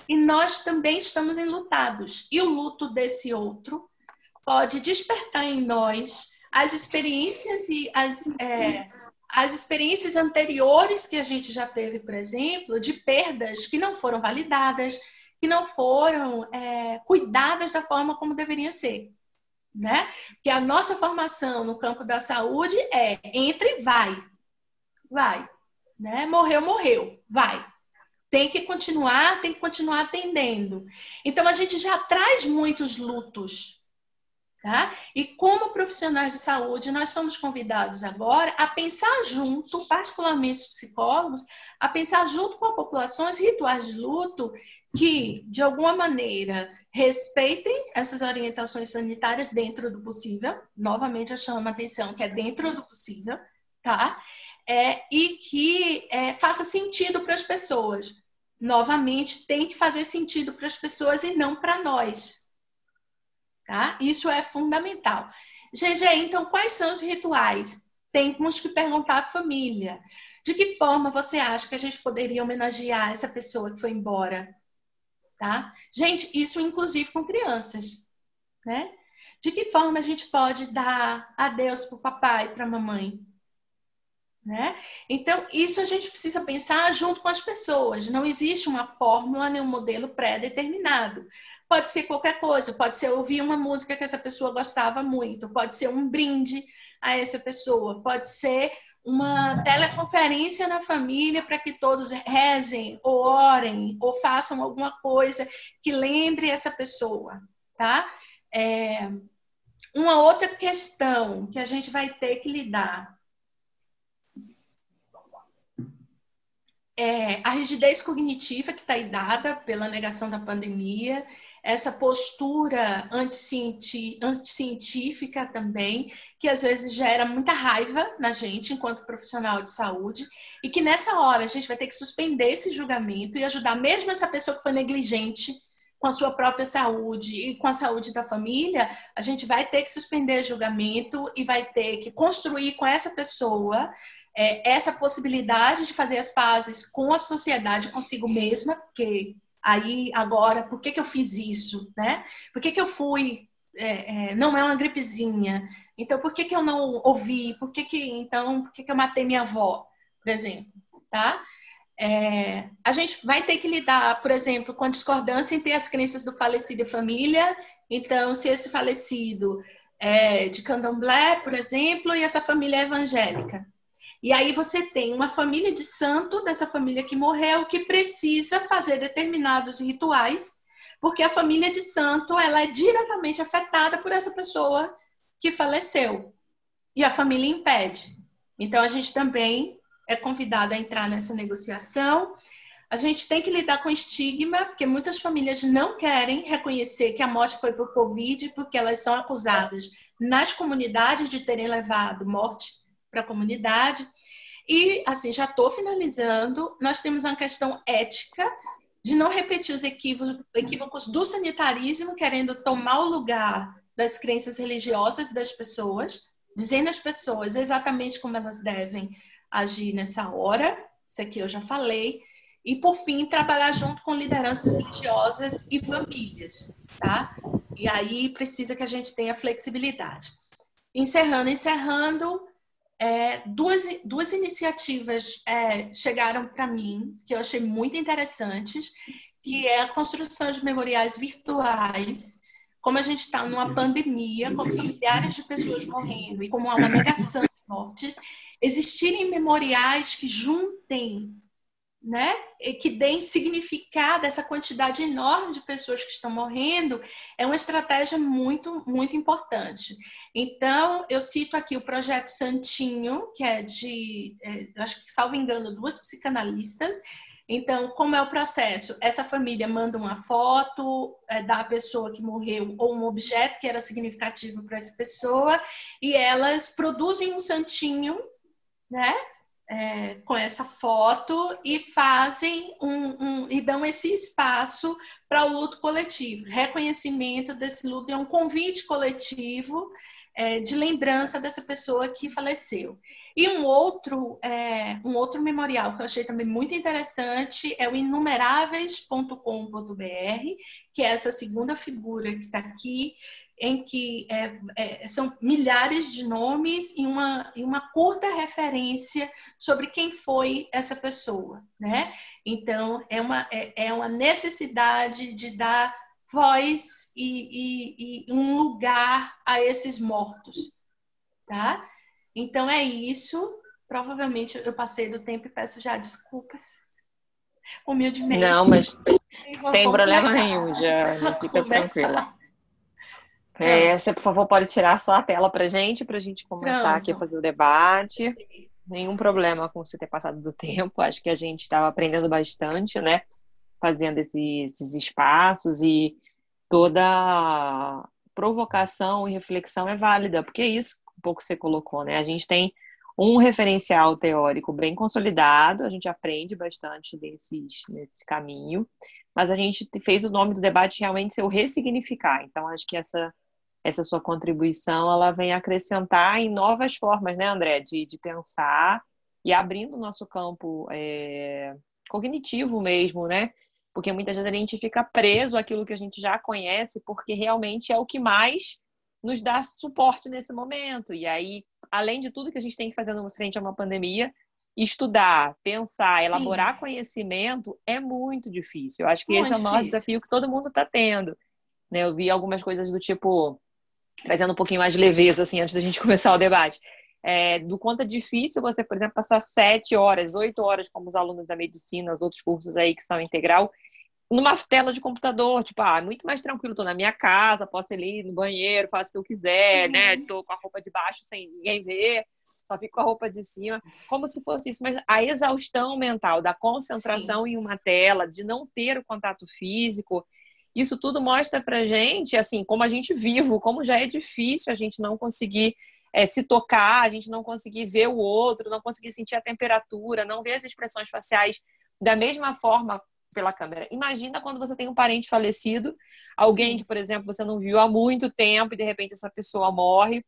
e nós também estamos enlutados. E o luto desse outro pode despertar em nós as experiências e as experiências anteriores que a gente já teve, por exemplo, de perdas que não foram validadas, que não foram cuidadas da forma como deveriam ser, né? Porque a nossa formação no campo da saúde entra e vai, né? Morreu, vai. Tem que continuar atendendo. Então, a gente já traz muitos lutos, tá? E como profissionais de saúde, nós somos convidados agora a pensar junto, particularmente os psicólogos, a pensar junto com a população os rituais de luto que, de alguma maneira, respeitem essas orientações sanitárias dentro do possível. Novamente, eu chamo a atenção que é dentro do possível, tá? E que faça sentido para as pessoas. Novamente, tem que fazer sentido para as pessoas e não para nós. Tá? Isso é fundamental. GG, então, quais são os rituais? Temos que perguntar à família. De que forma você acha que a gente poderia homenagear essa pessoa que foi embora? Tá? Gente, isso inclusive com crianças. Né? De que forma a gente pode dar adeus para o papai e para a mamãe? Né? Então, isso a gente precisa pensar junto com as pessoas. Não existe uma fórmula nem um modelo pré-determinado. Pode ser qualquer coisa, pode ser ouvir uma música que essa pessoa gostava muito, pode ser um brinde a essa pessoa, pode ser uma teleconferência na família para que todos rezem, ou orem, ou façam alguma coisa que lembre essa pessoa, tá? Uma outra questão que a gente vai ter que lidar a rigidez cognitiva que está aí dada pela negação da pandemia, essa postura anticientífica também, que às vezes gera muita raiva na gente enquanto profissional de saúde, e que nessa hora a gente vai ter que suspender esse julgamento e ajudar mesmo essa pessoa que foi negligente com a sua própria saúde e com a saúde da família, a gente vai ter que suspender julgamento e vai ter que construir com essa pessoa essa possibilidade de fazer as pazes com a sociedade, consigo mesma, porque aí agora, por que eu fiz isso, né? Por que eu fui, não é uma gripezinha, então por que eu não ouvi, por que eu matei minha avó, por exemplo, tá? A gente vai ter que lidar, por exemplo, com a discordância entre as crenças do falecido e família. Então, se esse falecido é de candomblé, por exemplo, e essa família é evangélica. E aí você tem uma família de santo dessa família que morreu que precisa fazer determinados rituais, porque a família de santo ela é diretamente afetada por essa pessoa que faleceu. E a família impede. Então, a gente também é convidada a entrar nessa negociação. A gente tem que lidar com estigma, porque muitas famílias não querem reconhecer que a morte foi por Covid, porque elas são acusadas nas comunidades de terem levado morte para a comunidade. E, assim, já estou finalizando, nós temos uma questão ética de não repetir os equívocos do sanitarismo, querendo tomar o lugar das crenças religiosas das pessoas, dizendo às pessoas exatamente como elas devem agir nessa hora, isso aqui eu já falei, e por fim, trabalhar junto com lideranças religiosas e famílias, tá? E aí precisa que a gente tenha flexibilidade. Encerrando, duas iniciativas chegaram para mim, que eu achei muito interessantes, que é a construção de memoriais virtuais. Como a gente está numa pandemia, como são milhares de pessoas morrendo e como há uma negação de mortes, existirem memoriais que juntem, né, e que deem significado a essa quantidade enorme de pessoas que estão morrendo, é uma estratégia muito, muito importante. Então, eu cito aqui o Projeto Santinho, que é acho que, salvo engano, 2 psicanalistas. Então, como é o processo? Essa família manda uma foto da pessoa que morreu ou um objeto que era significativo para essa pessoa e elas produzem um santinho, né? Com essa foto e fazem e dão esse espaço para o luto coletivo, reconhecimento desse luto, é um convite coletivo de lembrança dessa pessoa que faleceu. E um outro memorial que eu achei também muito interessante é o inumeráveis.com.br, que é essa segunda figura que está aqui, em que são milhares de nomes e uma curta referência sobre quem foi essa pessoa, né? Então, é uma necessidade de dar voz e um lugar a esses mortos, tá? Então, é isso. Provavelmente eu passei do tempo e peço já desculpas, humildemente. Não, mas tem problema nenhum, já fica tranquila. Você, por favor, pode tirar só a tela pra gente começar aqui a fazer o debate. Nenhum problema com você ter passado do tempo. Acho que a gente estava aprendendo bastante, né? Fazendo esses espaços e toda provocação e reflexão é válida, porque é isso um pouco que você colocou, né? A gente tem um referencial teórico bem consolidado, a gente aprende bastante nesse caminho, mas a gente fez o nome do debate realmente ser o ressignificar. Então, acho que essa sua contribuição, ela vem acrescentar em novas formas, né, André, de pensar e abrindo o nosso campo cognitivo mesmo, né? Porque muitas vezes a gente fica preso àquilo que a gente já conhece, porque realmente é o que mais nos dá suporte nesse momento. E aí, além de tudo que a gente tem que fazer frente a uma pandemia, estudar, pensar, Sim, elaborar conhecimento é muito difícil. Eu acho que muito esse é o maior difícil. desafio que todo mundo está tendo, né? Eu vi algumas coisas do tipo, trazendo um pouquinho mais de leveza, assim, antes da gente começar o debate, do quanto é difícil você, por exemplo, passar 7 horas, 8 horas, como os alunos da medicina, os outros cursos aí que são integral, numa tela de computador, tipo, é muito mais tranquilo, tô na minha casa, posso ir ali no banheiro, faço o que eu quiser, né, tô com a roupa de baixo sem ninguém ver, só fico com a roupa de cima, como se fosse isso, mas a exaustão mental da concentração em uma tela, de não ter o contato físico, isso tudo mostra pra gente, assim, como a gente vive, como já é difícil a gente não conseguir se tocar, a gente não conseguir ver o outro, não conseguir sentir a temperatura, não ver as expressões faciais da mesma forma pela câmera. Imagina quando você tem um parente falecido, alguém que, por exemplo, você não viu há muito tempo e de repente essa pessoa morre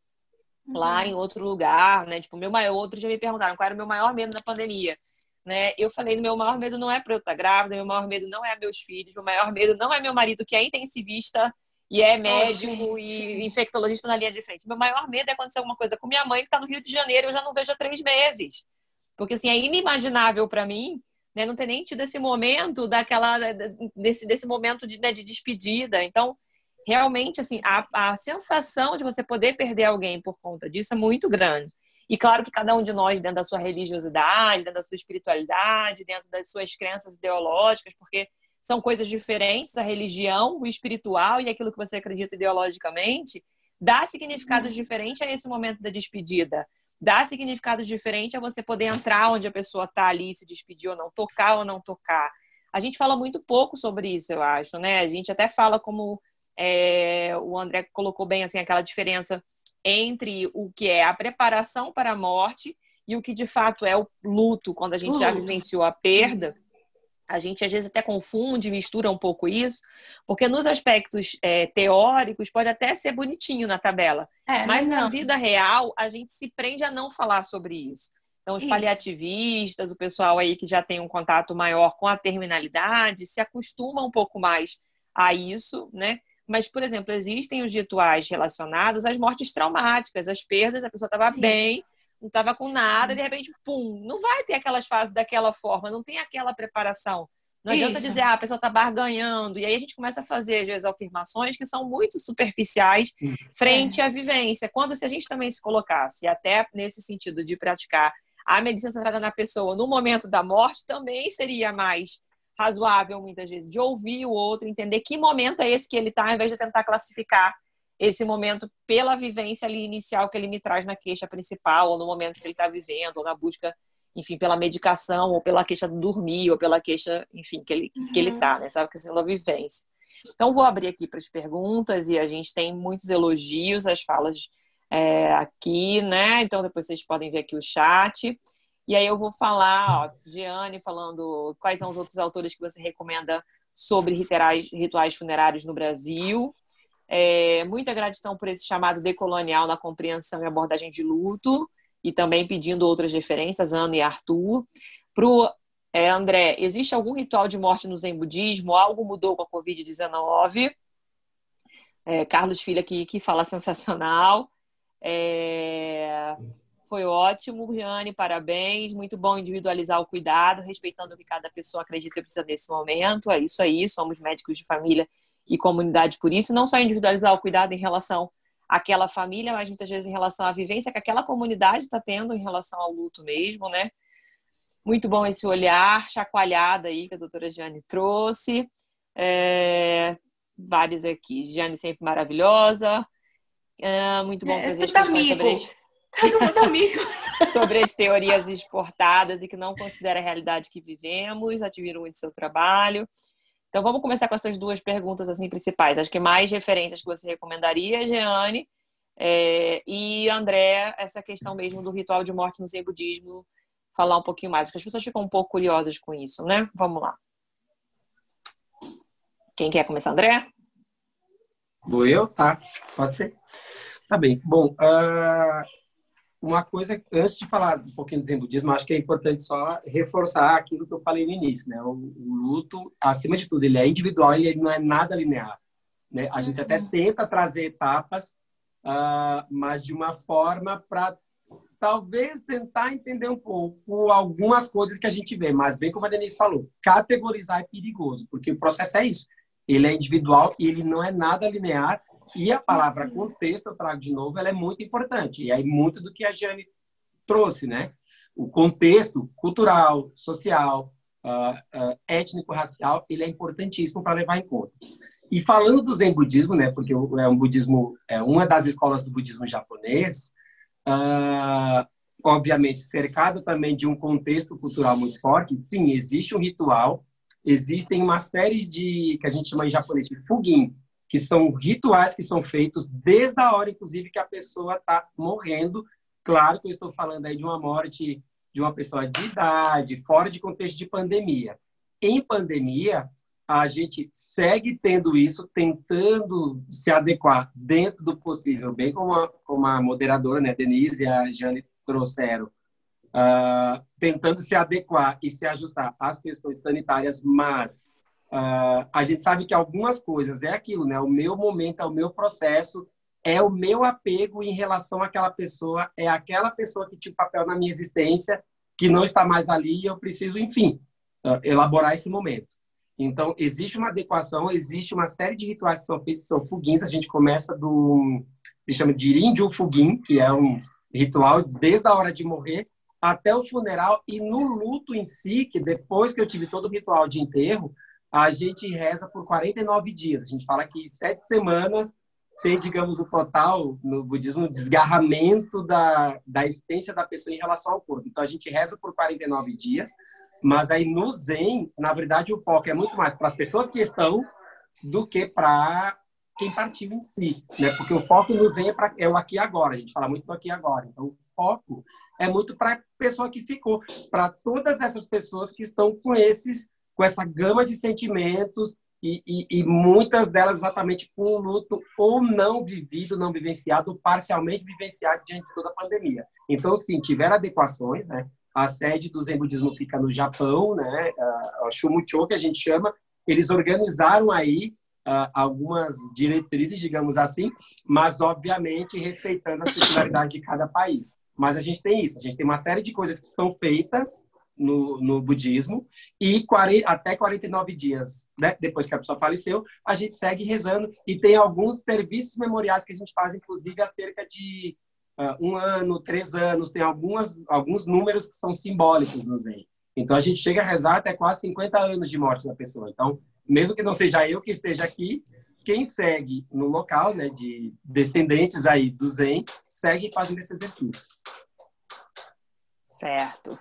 lá em outro lugar, né? Tipo, outro dia me perguntaram qual era o meu maior medo na pandemia, né? Eu falei, meu maior medo não é para eu estar grávida, meu maior medo não é meus filhos, meu maior medo não é meu marido que é intensivista e é médico e infectologista na linha de frente. Meu maior medo é acontecer alguma coisa com minha mãe que está no Rio de Janeiro e eu já não vejo há 3 meses. Porque, assim, é inimaginável para mim, né, não ter nem tido esse momento desse momento de despedida. Então, realmente, assim, a sensação de você poder perder alguém por conta disso é muito grande. E claro que cada um de nós, dentro da sua religiosidade, dentro da sua espiritualidade, dentro das suas crenças ideológicas, porque são coisas diferentes, a religião, o espiritual e aquilo que você acredita ideologicamente, dá significados diferentes a esse momento da despedida. Dá significados diferentes a você poder entrar onde a pessoa está ali, se despedir ou não tocar. A gente fala muito pouco sobre isso, eu acho, né? A gente até fala como o André colocou bem, assim, aquela diferença entre o que é a preparação para a morte e o que de fato é o luto, quando a gente já vivenciou a perda. A gente às vezes até confunde, mistura um pouco isso, porque nos aspectos teóricos pode até ser bonitinho na tabela, mas na vida real a gente se prende a não falar sobre isso. Então os paliativistas, o pessoal aí que já tem um contato maior com a terminalidade, se acostuma um pouco mais a isso, né? Mas, por exemplo, existem os rituais relacionados às mortes traumáticas, às perdas, a pessoa estava bem, não estava com nada, e de repente, pum, não vai ter aquelas fases daquela forma, não tem aquela preparação. Não adianta dizer, a pessoa está barganhando. E aí a gente começa a fazer, às vezes, afirmações que são muito superficiais frente à vivência. Quando se a gente também se colocasse, até nesse sentido de praticar a medicina centrada na pessoa no momento da morte, também seria mais razoável, muitas vezes, de ouvir o outro, entender que momento é esse que ele está, ao invés de tentar classificar esse momento pela vivência ali inicial que ele me traz na queixa principal, ou no momento que ele está vivendo, ou na busca, enfim, pela medicação, ou pela queixa do dormir, ou pela queixa, enfim, que ele está, né? Sabe, questão da vivência. Então, vou abrir aqui para as perguntas, e a gente tem muitos elogios às falas aqui, né? Então, depois vocês podem ver aqui o chat. E aí eu vou falar, Jeane falando quais são os outros autores que você recomenda sobre rituais funerários no Brasil. Muita gratidão por esse chamado decolonial na compreensão e abordagem de luto, e também pedindo outras referências, Ana e Arthur. Para o André, existe algum ritual de morte no Zen budismo? Algo mudou com a Covid-19? Carlos Filho aqui, que fala sensacional. Foi ótimo, Riane, parabéns. Muito bom individualizar o cuidado, respeitando o que cada pessoa acredita e precisa nesse momento. É isso aí, somos médicos de família e comunidade por isso. Não só individualizar o cuidado em relação àquela família, mas muitas vezes em relação à vivência que aquela comunidade está tendo em relação ao luto mesmo, né? Muito bom esse olhar chacoalhada aí que a doutora Jeane trouxe. Vários aqui. Jeane sempre maravilhosa. Muito bom trazer as questões sobre todo mundo amigo. sobre as teorias exportadas e que não considera a realidade que vivemos. Admiro muito seu trabalho. Então, vamos começar com essas 2 perguntas assim, principais. Acho que mais referências que você recomendaria, Jeane, e André, essa questão mesmo do ritual de morte no Zen budismo, falar um pouquinho mais, porque as pessoas ficam um pouco curiosas com isso, né? Vamos lá. Quem quer começar, André? Vou eu? Tá, pode ser. Tá bem. Bom, uma coisa, antes de falar um pouquinho do Zen budismo, acho que é importante só reforçar aquilo que eu falei no início, né? O luto, acima de tudo, ele é individual e ele não é nada linear, né? A gente até tenta trazer etapas, mas de uma forma para talvez tentar entender um pouco algumas coisas que a gente vê, mas bem como a Denise falou, categorizar é perigoso, porque o processo é isso. Ele é individual e ele não é nada linear. E a palavra contexto, eu trago de novo, ela é muito importante. E aí muito do que a Jeane trouxe, né? O contexto cultural, social, étnico-racial, ele é importantíssimo para levar em conta. E falando do Zen budismo, né? Porque é um budismo, uma das escolas do budismo japonês, obviamente cercado também de um contexto cultural muito forte. Sim, existe um ritual, existem uma série de, que a gente chama em japonês de fugin, que são rituais que são feitos desde a hora, inclusive, que a pessoa está morrendo. Claro que eu estou falando aí de uma morte de uma pessoa de idade, fora de contexto de pandemia. Em pandemia, a gente segue tendo isso, tentando se adequar dentro do possível, bem como a moderadora, né, Denise e a Jane trouxeram, tentando se adequar e se ajustar às questões sanitárias, mas a gente sabe que algumas coisas é aquilo, né? O meu momento, é o meu processo, é o meu apego em relação àquela pessoa, é aquela pessoa que tinha papel na minha existência, que não está mais ali e eu preciso, enfim, elaborar esse momento. Então, existe uma adequação, existe uma série de rituais que são feitos, são foguins, a gente começa se chama de Irindiu Foguim, que é um ritual desde a hora de morrer até o funeral, e no luto em si, que depois que eu tive todo o ritual de enterro, a gente reza por 49 dias. A gente fala que 7 semanas tem, digamos, o total, no budismo, desgarramento da essência da pessoa em relação ao corpo. Então, a gente reza por 49 dias, mas aí no Zen, na verdade, o foco é muito mais para as pessoas que estão do que para quem partiu em si, né? Porque o foco no Zen é o aqui e agora, a gente fala muito do aqui e agora. Então, o foco é muito para a pessoa que ficou, para todas essas pessoas que estão com essa gama de sentimentos e muitas delas exatamente com o luto ou não vivido, não vivenciado, parcialmente vivenciado diante de toda a pandemia. Então, sim, tiveram adequações, né? A sede do Zen Budismo fica no Japão, né? A Shumucho, que a gente chama, eles organizaram aí algumas diretrizes, digamos assim, mas, obviamente, respeitando a singularidade de cada país. Mas a gente tem isso, a gente tem uma série de coisas que são feitas no budismo e até 49 dias, né, depois que a pessoa faleceu, a gente segue rezando e tem alguns serviços memoriais que a gente faz, inclusive, há cerca de 1 ano, 3 anos, tem alguns números que são simbólicos no Zen. Então, a gente chega a rezar até quase 50 anos de morte da pessoa. Então, mesmo que não seja eu que esteja aqui, quem segue no local, né, de descendentes aí do Zen, segue fazendo esse exercício. Certo.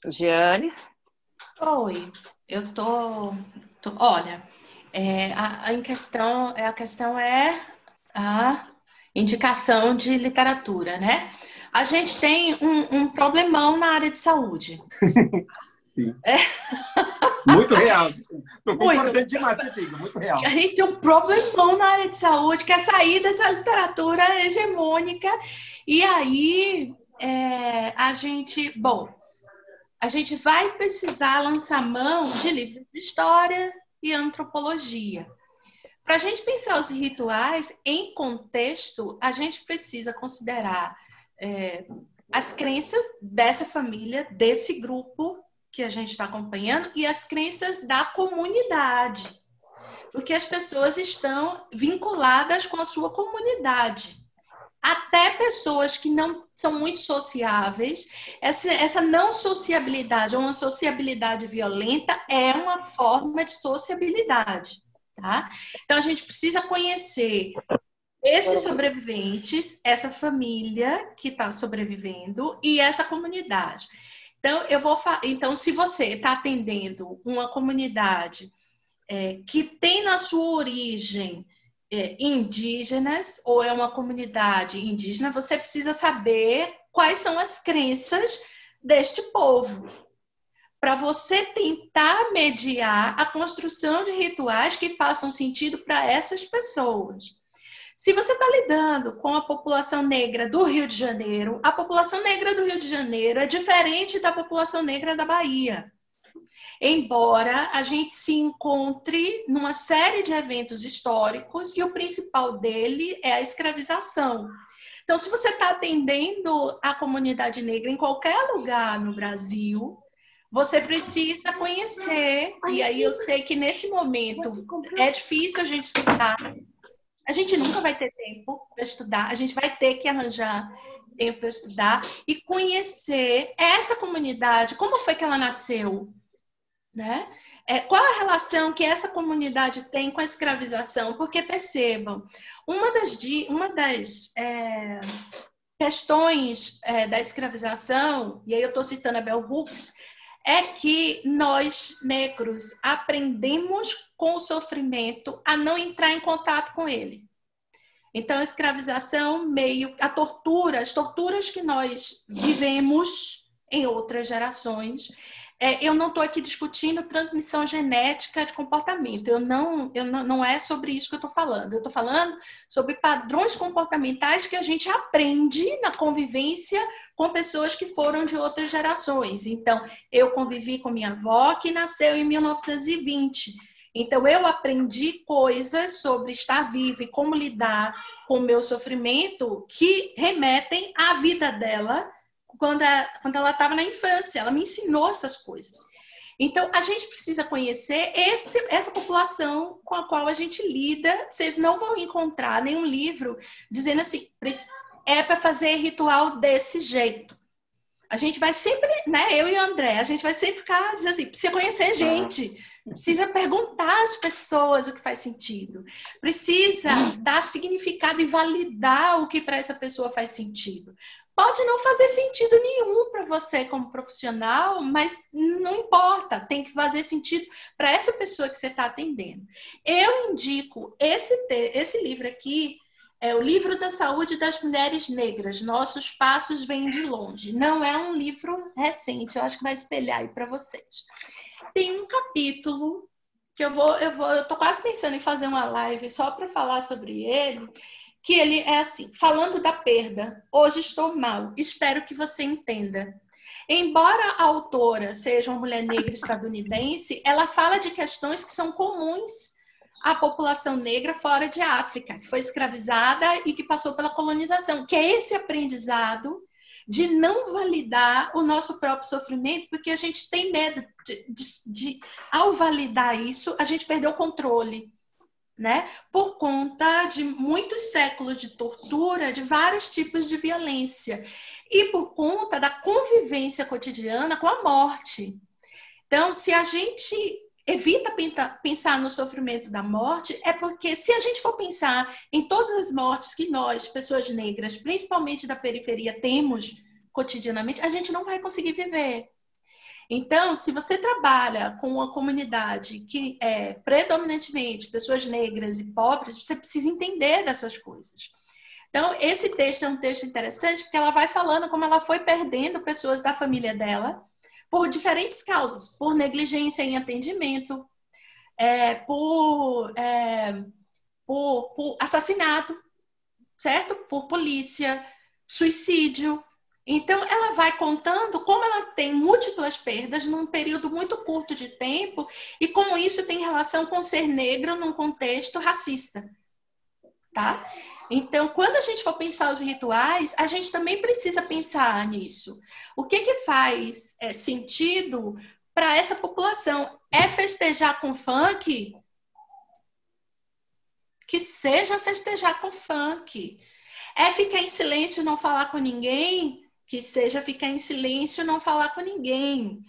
Giane? Oi, eu olha, a questão é a indicação de literatura, né? A gente tem um problemão na área de saúde. Sim. Muito real. Estou concordando demais contigo, muito real. A gente tem um problemão na área de saúde, que é sair dessa literatura hegemônica. E aí, a gente vai precisar lançar mão de livros de história e antropologia. Para a gente pensar os rituais em contexto, a gente precisa considerar as crenças dessa família, desse grupo que a gente está acompanhando, e as crenças da comunidade. Porque as pessoas estão vinculadas com a sua comunidade. Até pessoas que não são muito sociáveis, essa não sociabilidade, ou uma sociabilidade violenta, é uma forma de sociabilidade. Tá? Então, a gente precisa conhecer esses sobreviventes, essa família que está sobrevivendo e essa comunidade. Então, se você está atendendo uma comunidade que tem na sua origem indígenas, ou é uma comunidade indígena, você precisa saber quais são as crenças deste povo, para você tentar mediar a construção de rituais que façam sentido para essas pessoas. Se você está lidando com a população negra do Rio de Janeiro, a população negra do Rio de Janeiro é diferente da população negra da Bahia. Embora a gente se encontre numa série de eventos históricos e o principal dele é a escravização. Então, se você está atendendo a comunidade negra em qualquer lugar no Brasil, você precisa conhecer, e aí eu sei que nesse momento é difícil a gente estudar, a gente nunca vai ter tempo para estudar, a gente vai ter que arranjar tempo para estudar e conhecer essa comunidade, como foi que ela nasceu, né? Qual a relação que essa comunidade tem com a escravização? Porque percebam, uma das questões da escravização, e aí eu estou citando a Bell Hooks, é que nós, negros, aprendemos com o sofrimento a não entrar em contato com ele. Então, a escravização, a tortura, as torturas que nós vivemos em outras gerações, eu não estou aqui discutindo transmissão genética de comportamento. Não é sobre isso que eu estou falando. Eu estou falando sobre padrões comportamentais que a gente aprende na convivência com pessoas que foram de outras gerações. Então, eu convivi com minha avó, que nasceu em 1920. Então, eu aprendi coisas sobre estar viva e como lidar com o meu sofrimento que remetem à vida dela quando ela estava na infância. Ela me ensinou essas coisas. Então, a gente precisa conhecer essa população com a qual a gente lida. Vocês não vão encontrar nenhum livro dizendo assim, é para fazer ritual desse jeito. A gente vai sempre, né, eu e o André, a gente vai sempre ficar dizendo assim, precisa conhecer gente, precisa perguntar às pessoas o que faz sentido, precisa dar significado e validar o que para essa pessoa faz sentido. Pode não fazer sentido nenhum para você como profissional, mas não importa, tem que fazer sentido para essa pessoa que você está atendendo. Eu indico esse livro aqui, é o Livro da Saúde das Mulheres Negras, Nossos Passos Vêm de Longe. Não é um livro recente, eu acho que vai espelhar aí para vocês. Tem um capítulo que eu tô quase pensando em fazer uma live só para falar sobre ele, que ele é assim, falando da perda. Hoje estou mal, espero que você entenda. Embora a autora seja uma mulher negra estadunidense, ela fala de questões que são comuns à população negra fora de África, que foi escravizada e que passou pela colonização, que é esse aprendizado de não validar o nosso próprio sofrimento, porque a gente tem medo ao validar isso, a gente perdeu o controle, né? Por conta de muitos séculos de tortura, de vários tipos de violência, e por conta da convivência cotidiana com a morte. Então, se a gente evita pensar no sofrimento da morte, é porque se a gente for pensar em todas as mortes que nós, pessoas negras, principalmente da periferia, temos cotidianamente, a gente não vai conseguir viver. Então, se você trabalha com uma comunidade que é predominantemente pessoas negras e pobres, você precisa entender dessas coisas. Então, esse texto é um texto interessante porque ela vai falando como ela foi perdendo pessoas da família dela por diferentes causas, por negligência em atendimento, por assassinato, certo? Por polícia, suicídio. Então, ela vai contando como ela tem múltiplas perdas num período muito curto de tempo e como isso tem relação com ser negro num contexto racista, tá? Então, quando a gente for pensar os rituais, a gente também precisa pensar nisso. O que faz sentido para essa população? É festejar com funk? Que seja festejar com funk. É ficar em silêncio e não falar com ninguém? Que seja ficar em silêncio e não falar com ninguém.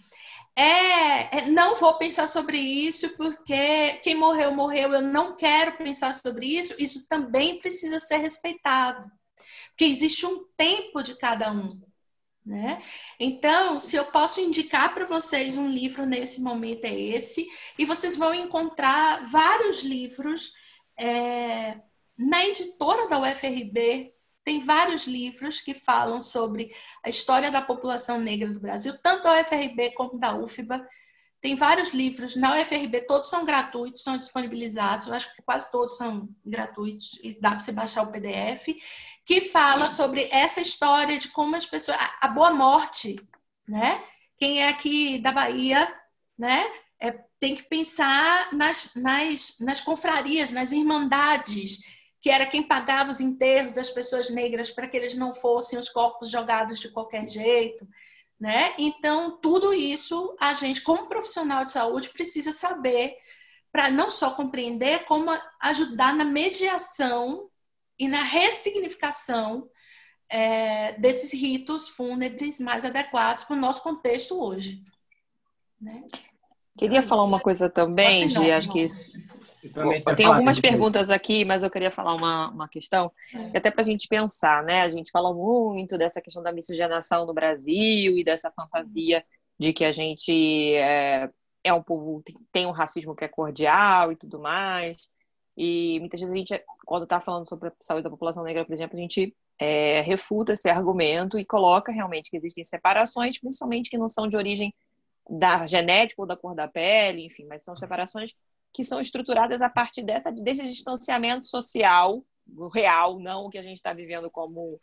Não vou pensar sobre isso porque quem morreu, morreu, eu não quero pensar sobre isso. Isso também precisa ser respeitado. Porque existe um tempo de cada um, né? Então, se eu posso indicar para vocês um livro nesse momento é esse, e vocês vão encontrar vários livros na editora da UFRB. Tem vários livros que falam sobre a história da população negra do Brasil, tanto da UFRB como da UFBA. Tem vários livros na UFRB, todos são gratuitos, são disponibilizados, eu acho que quase todos são gratuitos, e dá para você baixar o PDF, que fala sobre essa história de como as pessoas... A Boa Morte, né? Quem é aqui da Bahia, né? Tem que pensar nas confrarias, nas irmandades, que era quem pagava os enterros das pessoas negras para que eles não fossem os corpos jogados de qualquer jeito, né? Então, tudo isso a gente, como profissional de saúde, precisa saber para não só compreender, como ajudar na mediação e na ressignificação desses ritos fúnebres mais adequados para o nosso contexto hoje. Né? Queria falar uma coisa também, Gi, acho que isso... Tem algumas perguntas aqui, mas eu queria falar uma questão, até para a gente pensar, né? A gente fala muito dessa questão da miscigenação no Brasil e dessa fantasia de que a gente é um povo, tem um racismo que é cordial e tudo mais. E muitas vezes a gente, quando está falando sobre a saúde da população negra, por exemplo, a gente refuta esse argumento e coloca realmente que existem separações, principalmente que não são de origem da genética ou da cor da pele, enfim, mas são separações que são estruturadas a partir desse distanciamento social, real, não o que a gente está vivendo como,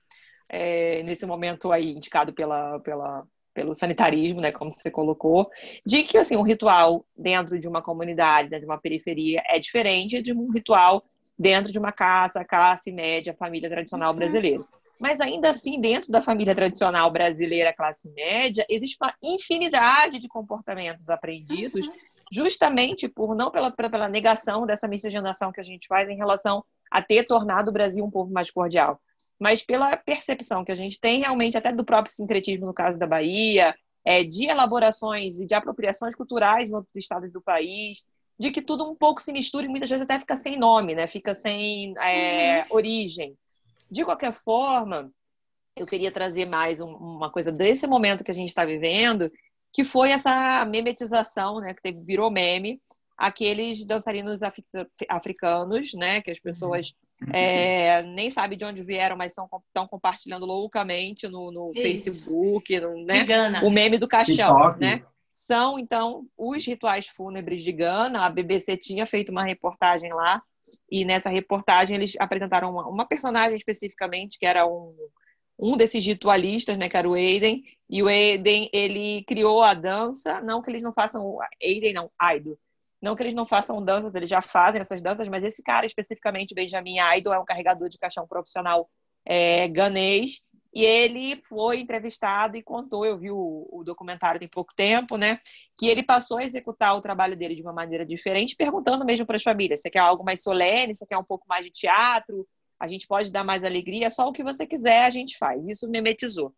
nesse momento aí, indicado pelo sanitarismo, né, como você colocou, de que assim, um ritual dentro de uma comunidade, dentro de uma periferia, é diferente de um ritual dentro de uma casa, classe média, família tradicional brasileira. Mas ainda assim, dentro da família tradicional brasileira, classe média, existe uma infinidade de comportamentos aprendidos, justamente não pela negação dessa miscigenação que a gente faz em relação a ter tornado o Brasil um povo mais cordial, mas pela percepção que a gente tem realmente até do próprio sincretismo no caso da Bahia, de elaborações e de apropriações culturais em outros estados do país, de que tudo um pouco se mistura e muitas vezes até fica sem nome, né? Fica sem origem. De qualquer forma, eu queria trazer mais uma coisa desse momento que a gente está vivendo, que foi essa memetização, né, que virou meme, aqueles dançarinos africanos, né, que as pessoas nem sabem de onde vieram, mas estão compartilhando loucamente no Facebook, né, o meme do caixão, né? São, então, os rituais fúnebres de Gana. A BBC tinha feito uma reportagem lá, e nessa reportagem eles apresentaram uma personagem especificamente, que era um desses ritualistas, né, que era o Aiden, e o Aiden, ele criou a dança, não que eles não façam, Aiden não, Aido, não que eles não façam danças, eles já fazem essas danças, mas esse cara especificamente, Benjamin Aido, é um carregador de caixão profissional ganês, e ele foi entrevistado e contou, eu vi o documentário tem pouco tempo, né, que ele passou a executar o trabalho dele de uma maneira diferente, perguntando mesmo para as famílias, você quer algo mais solene, você quer um pouco mais de teatro, a gente pode dar mais alegria, só o que você quiser a gente faz. Isso memetizou.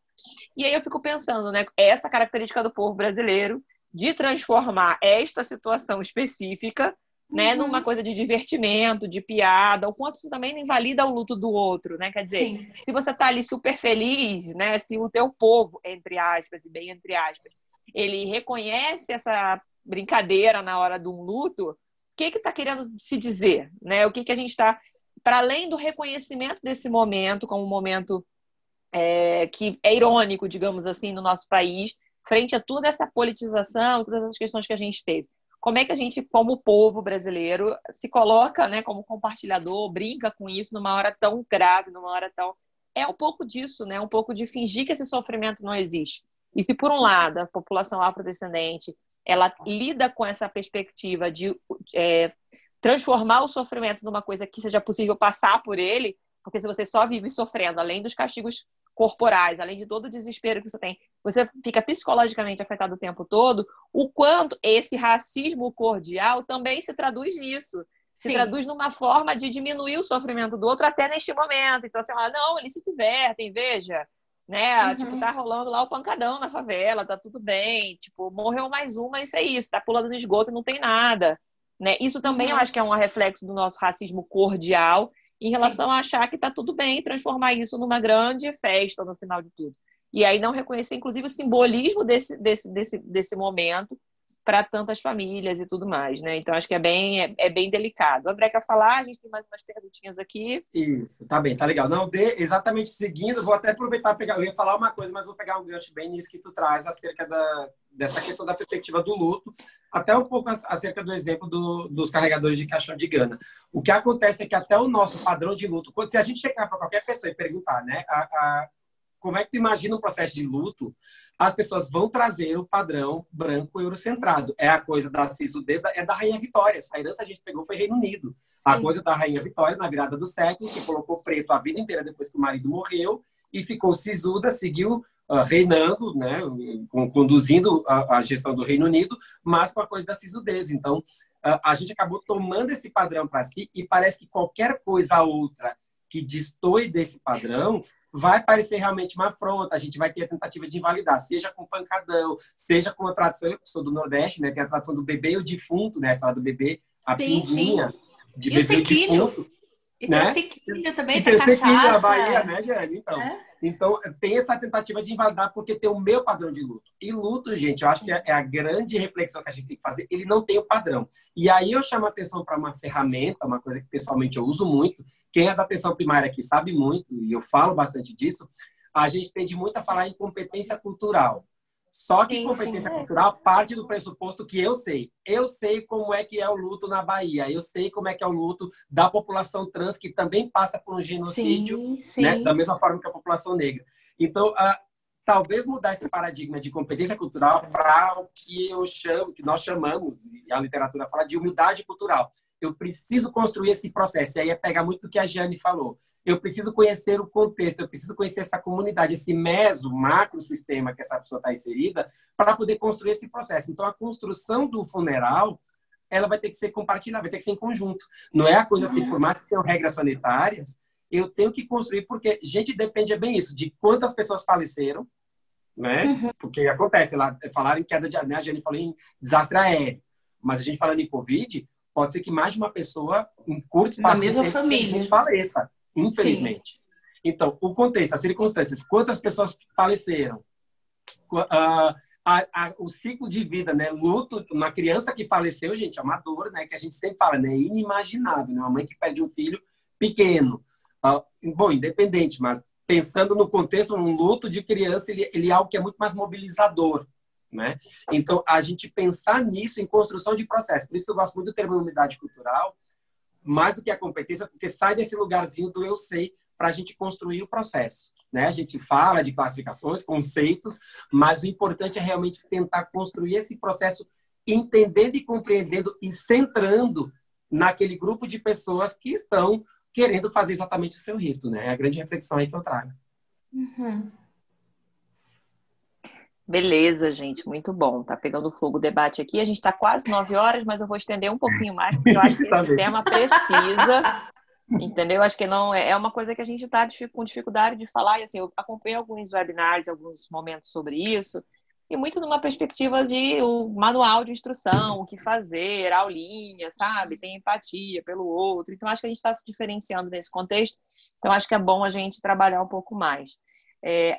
E aí eu fico pensando, né, essa característica do povo brasileiro de transformar esta situação específica, né, numa coisa de divertimento, de piada, o quanto isso também não invalida o luto do outro, né? Quer dizer, sim, se você tá ali super feliz, né, se o teu povo, entre aspas, e bem entre aspas, ele reconhece essa brincadeira na hora de um luto, o que tá querendo se dizer, né? O que a gente está, para além do reconhecimento desse momento como um momento que é irônico, digamos assim, no nosso país, frente a toda essa politização, todas essas questões que a gente teve. Como é que a gente, como povo brasileiro, se coloca, né, como compartilhador, brinca com isso numa hora tão grave, numa hora tão... É um pouco disso, né? Um pouco de fingir que esse sofrimento não existe. E se, por um lado, a população afrodescendente ela lida com essa perspectiva de transformar o sofrimento numa coisa que seja possível passar por ele, porque se você só vive sofrendo, além dos castigos corporais, além de todo o desespero que você tem, você fica psicologicamente afetado o tempo todo, o quanto esse racismo cordial também se traduz nisso. Se traduz numa forma de diminuir o sofrimento do outro até neste momento. Então, assim, não, eles se divertem, veja, né? Tipo, tá rolando lá o pancadão na favela, tá tudo bem, tipo, morreu mais um, mas isso é isso, tá pulando no esgoto e não tem nada, né? Isso também eu acho que é um reflexo do nosso racismo cordial, em relação a achar que está tudo bem transformar isso numa grande festa no final de tudo. E aí não reconhecer, inclusive, o simbolismo desse momento para tantas famílias e tudo mais, né? Então, acho que é bem delicado. O André quer falar? A gente tem mais umas perguntinhas aqui. Isso, tá bem, tá legal. Não, exatamente seguindo, vou até aproveitar, eu ia falar uma coisa, mas vou pegar um gancho bem nisso que tu traz acerca dessa questão da perspectiva do luto, até um pouco acerca do exemplo dos carregadores de caixão de Gana. O que acontece é que até o nosso padrão de luto, se a gente chegar para qualquer pessoa e perguntar, né, como é que tu imagina um processo de luto, as pessoas vão trazer o padrão branco eurocentrado. É a coisa da sisudez, é da Rainha Vitória. Essa herança a gente pegou foi Reino Unido. A coisa da Rainha Vitória, na virada do século, que colocou preto a vida inteira depois que o marido morreu e ficou sisuda, seguiu reinando, né, conduzindo a gestão do Reino Unido, mas com a coisa da sisudez. Então, a gente acabou tomando esse padrão para si e parece que qualquer coisa outra que destoie desse padrão vai parecer realmente uma afronta, a gente vai ter a tentativa de invalidar, seja com pancadão, seja com a tradição, eu sou do Nordeste, né, tem a tradição do bebê e o defunto, né, a história do bebê, a pinguinha, de bebê e o defunto. E né? tem sequilho também, e tem sequilho cachaça. na Bahia, né, Jane? Então, tem essa tentativa de invalidar porque tem o meu padrão de luto. E luto, gente, eu acho que é a grande reflexão que a gente tem que fazer, ele não tem o padrão. E aí eu chamo a atenção para uma ferramenta, uma coisa que pessoalmente eu uso muito. Quem é da atenção primária aqui sabe muito, e eu falo bastante disso. A gente tende muito a falar em competência cultural. Só que competência cultural parte do pressuposto que eu sei. Eu sei como é que é o luto na Bahia. Eu sei como é que é o luto da população trans, que também passa por um genocídio, né? Da mesma forma que a população negra. Então, talvez mudar esse paradigma de competência cultural para o que eu chamo, que nós chamamos, e a literatura fala, de humildade cultural. Eu preciso construir esse processo. E aí é pegar muito do que a Jeane falou. Eu preciso conhecer o contexto, eu preciso conhecer essa comunidade, esse macro sistema que essa pessoa está inserida, para poder construir esse processo. Então, a construção do funeral, ela vai ter que ser compartilhada, vai ter que ser em conjunto. Não é a coisa assim, por mais que tenham regras sanitárias, eu tenho que construir, porque, gente, depende bem isso, de quantas pessoas faleceram, né? Porque acontece, lá falaram em queda de... Né? A gente falou em desastre aéreo, mas a gente falando em Covid, pode ser que mais de uma pessoa, em curto espaço de tempo, família, faleça. Infelizmente. Sim. Então, o contexto, as circunstâncias, quantas pessoas faleceram, o ciclo de vida, né? Luto, uma criança que faleceu, gente, é uma dor, né? Que a gente sempre fala, né? Inimaginável, né? Uma mãe que perde um filho pequeno. Bom, independente, mas pensando no contexto, um luto de criança, ele é algo que é muito mais mobilizador, né? Então, a gente pensar nisso em construção de processo. Por isso que eu gosto muito do termo unidade cultural, mais do que a competência, porque sai desse lugarzinho do eu sei para a gente construir o processo, né? A gente fala de classificações, conceitos, mas o importante é realmente tentar construir esse processo entendendo e compreendendo e centrando naquele grupo de pessoas que estão querendo fazer exatamente o seu rito, né? É a grande reflexão aí que eu trago. Beleza, gente, muito bom. Tá pegando fogo o debate aqui. A gente está quase 9 horas, mas eu vou estender um pouquinho mais, porque eu acho que esse tema precisa, entendeu? Acho que não é uma coisa que a gente está com dificuldade de falar. E assim, eu acompanhei alguns webinars, alguns momentos sobre isso, e muito numa perspectiva de o manual de instrução, o que fazer, aulinha, sabe? Tem empatia pelo outro. Então, acho que a gente está se diferenciando nesse contexto. Então, acho que é bom a gente trabalhar um pouco mais.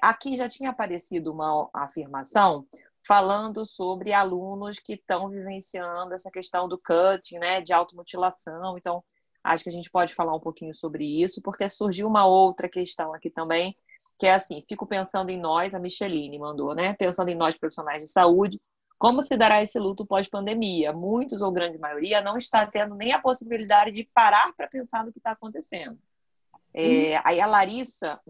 Aqui já tinha aparecido uma afirmação falando sobre alunos que estão vivenciando essa questão do cutting, né, de automutilação. Então, acho que a gente pode falar um pouquinho sobre isso, porque surgiu uma outra questão aqui também, que é assim, fico pensando em nós, a Micheline mandou, né, pensando em nós profissionais de saúde, como se dará esse luto pós-pandemia? Muitos, ou grande maioria, não está tendo nem a possibilidade de parar para pensar no que está acontecendo. Aí a Laísa,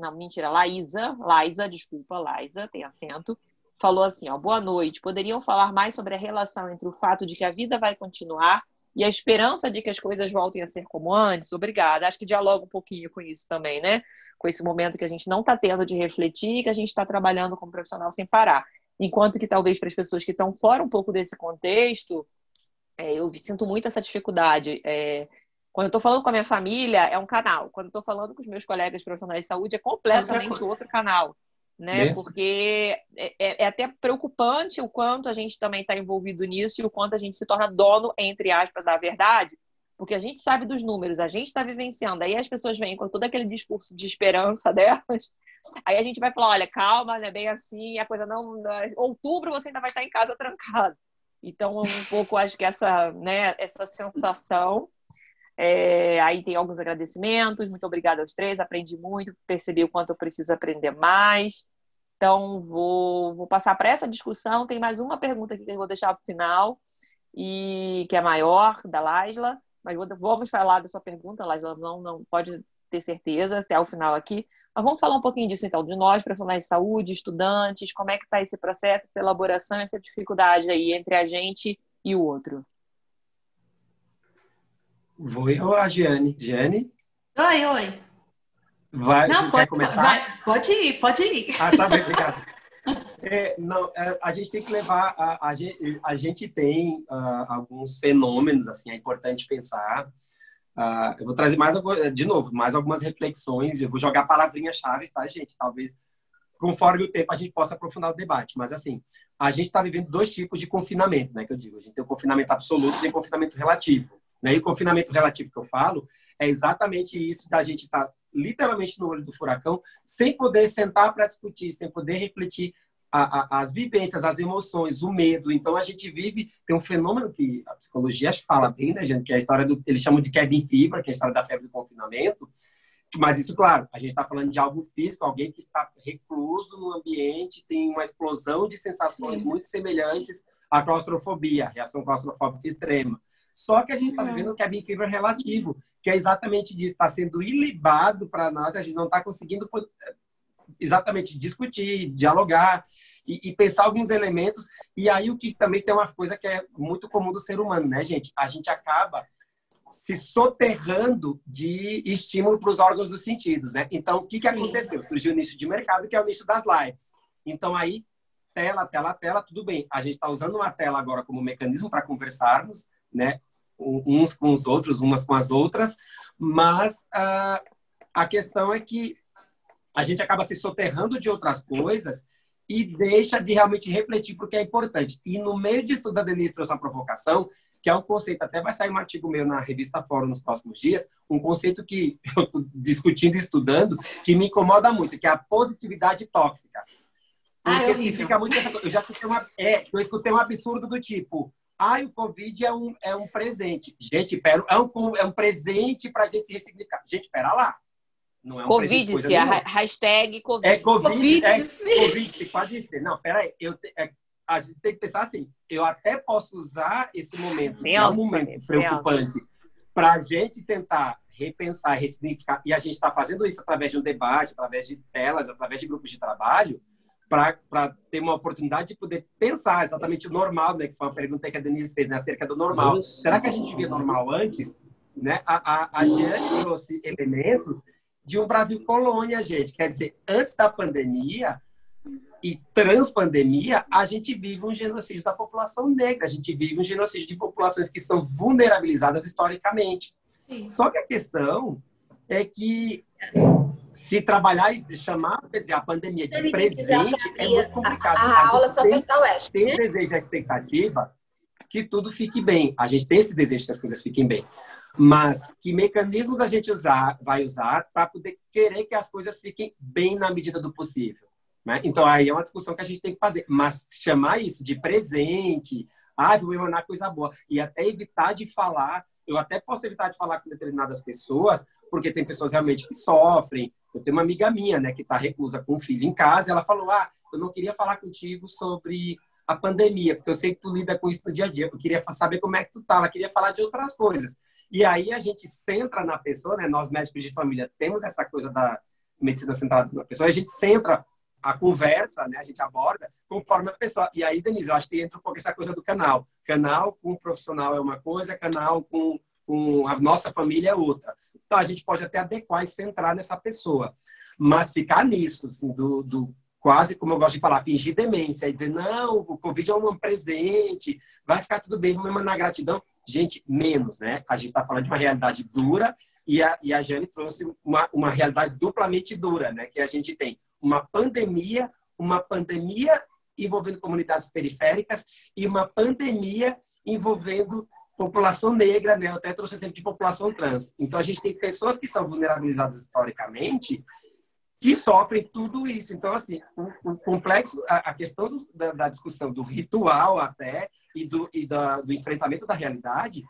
tem acento, falou assim, boa noite, poderiam falar mais sobre a relação entre o fato de que a vida vai continuar e a esperança de que as coisas voltem a ser como antes? Obrigada. Acho que dialoga um pouquinho com isso também, né? Com esse momento que a gente não está tendo de refletir e que a gente está trabalhando como profissional sem parar. Enquanto que talvez para as pessoas que estão fora um pouco desse contexto, eu sinto muito essa dificuldade. Quando eu estou falando com a minha família, é um canal. Quando eu estou falando com os meus colegas profissionais de saúde, é completamente outro canal, né? Porque é até preocupante o quanto a gente também está envolvido nisso e o quanto a gente se torna dono, entre aspas, da verdade, porque a gente sabe dos números, a gente está vivenciando. Aí as pessoas vêm com todo aquele discurso de esperança delas, aí a gente vai falar, olha, calma, não é bem assim, a coisa não... Outubro você ainda vai estar em casa trancado. Então, um pouco, acho que essa sensação... aí tem alguns agradecimentos, muito obrigada aos três, aprendi muito, percebi o quanto eu preciso aprender mais. Então, vou passar para essa discussão. Tem mais uma pergunta aqui que eu vou deixar para o final, e que é maior, da Laisla, mas vamos falar da sua pergunta, Laisla, não pode ter certeza até o final aqui, mas vamos falar um pouquinho disso então, de nós, profissionais de saúde, estudantes, como é que está esse processo, essa elaboração, essa dificuldade aí entre a gente e o outro. Vou eu ou a Jeane? Jeane? Oi. Quer começar? Pode ir. Tá bem, obrigado. A gente tem que levar... A gente tem alguns fenômenos, assim, é importante pensar. Eu vou trazer mais algumas reflexões. Eu vou jogar palavrinhas-chave, tá, gente? Talvez, conforme o tempo, a gente possa aprofundar o debate. Mas, assim, a gente está vivendo 2 tipos de confinamento, né? Que eu digo. A gente tem o confinamento absoluto e o confinamento relativo. Né? E o confinamento relativo que eu falo é exatamente isso da gente estar literalmente no olho do furacão, sem poder sentar para discutir, sem poder refletir as vivências, as emoções, o medo. Então, a gente tem um fenômeno que a psicologia acho que fala bem, né, gente? Que é a história eles chamam de cabin fever, que é a história da febre do confinamento, Mas isso, claro, a gente está falando de algo físico, alguém que está recluso no ambiente, tem uma explosão de sensações muito semelhantes à claustrofobia, a reação claustrofóbica extrema. Só que a gente está vivendo um cabin fever relativo, que é exatamente disso, está sendo ilibado para nós, a gente não está conseguindo exatamente discutir, dialogar e pensar alguns elementos. E aí o que também tem uma coisa que é muito comum do ser humano, né, gente? A gente acaba se soterrando de estímulo para os órgãos dos sentidos, né? Então, o que aconteceu? Surgiu o nicho de mercado, que é o nicho das lives. Então, aí, tela, tudo bem. A gente está usando uma tela agora como mecanismo para conversarmos, né? Uns com os outros, umas com as outras, mas a questão é que a gente acaba se soterrando de outras coisas e deixa de realmente refletir porque é importante. E no meio disso tudo, a Denise trouxe uma provocação, que é um conceito, até vai sair um artigo meu na revista Fórum nos próximos dias, um conceito que eu estou discutindo e estudando, que me incomoda muito, que é a positividade tóxica. Porque fica muito essa coisa. Eu já escutei um absurdo do tipo, o Covid é um presente. Gente, é um presente para a gente se ressignificar. Gente, pera lá. Não é um Covid-se, hashtag Covid. É Covid, Covid-se, pode ser. Não, peraí, a gente tem que pensar assim, eu até posso usar esse momento, é um momento preocupante, para a gente tentar repensar, ressignificar, e a gente está fazendo isso através de um debate, através de telas, através de grupos de trabalho, para ter uma oportunidade de poder pensar exatamente o normal, né, que foi uma pergunta que a Denise fez, né, acerca do normal. Será que a gente via normal antes? Né? A Jeane trouxe elementos de um Brasil colônia, gente. Quer dizer, antes da pandemia e transpandemia, a gente vive um genocídio da população negra, a gente vive um genocídio de populações que são vulnerabilizadas historicamente. Sim. Só que a questão é que se trabalhar e chamar, quer dizer, a pandemia de presente é muito complicado. A aula só foi tal oeste. Tem desejo, a expectativa que tudo fique bem. A gente tem esse desejo que as coisas fiquem bem. Mas que mecanismos a gente vai usar para poder querer que as coisas fiquem bem na medida do possível, né? Então, aí é uma discussão que a gente tem que fazer. Mas chamar isso de presente, vou emanar coisa boa, e até evitar de falar, eu até posso evitar de falar com determinadas pessoas, porque tem pessoas realmente que sofrem. Eu tenho uma amiga minha, né, que está reclusa com um filho em casa, e ela falou, eu não queria falar contigo sobre a pandemia, porque eu sei que tu lida com isso no dia a dia, eu queria saber como é que tu tá, ela queria falar de outras coisas. E aí a gente centra na pessoa, né? Nós médicos de família temos essa coisa da medicina centrada na pessoa, a gente centra a conversa, né? A gente aborda conforme a pessoa. E aí, Denise, eu acho que entra um pouco essa coisa do canal. Canal com o profissional é uma coisa, canal com a nossa família é outra. Então a gente pode até adequar e centrar nessa pessoa. Mas ficar nisso, assim, quase, como eu gosto de falar, fingir demência e dizer, não, o Covid é um presente, vai ficar tudo bem, vamos emanar gratidão. Gente, menos, né? A gente está falando de uma realidade dura e a Jeane trouxe uma realidade duplamente dura, né? Que a gente tem uma pandemia envolvendo comunidades periféricas e uma pandemia envolvendo população negra, né? Eu até trouxe exemplo de população trans. Então, a gente tem pessoas que são vulnerabilizadas historicamente que sofrem tudo isso. Então, assim, o complexo, a questão da discussão do ritual até e do enfrentamento da realidade,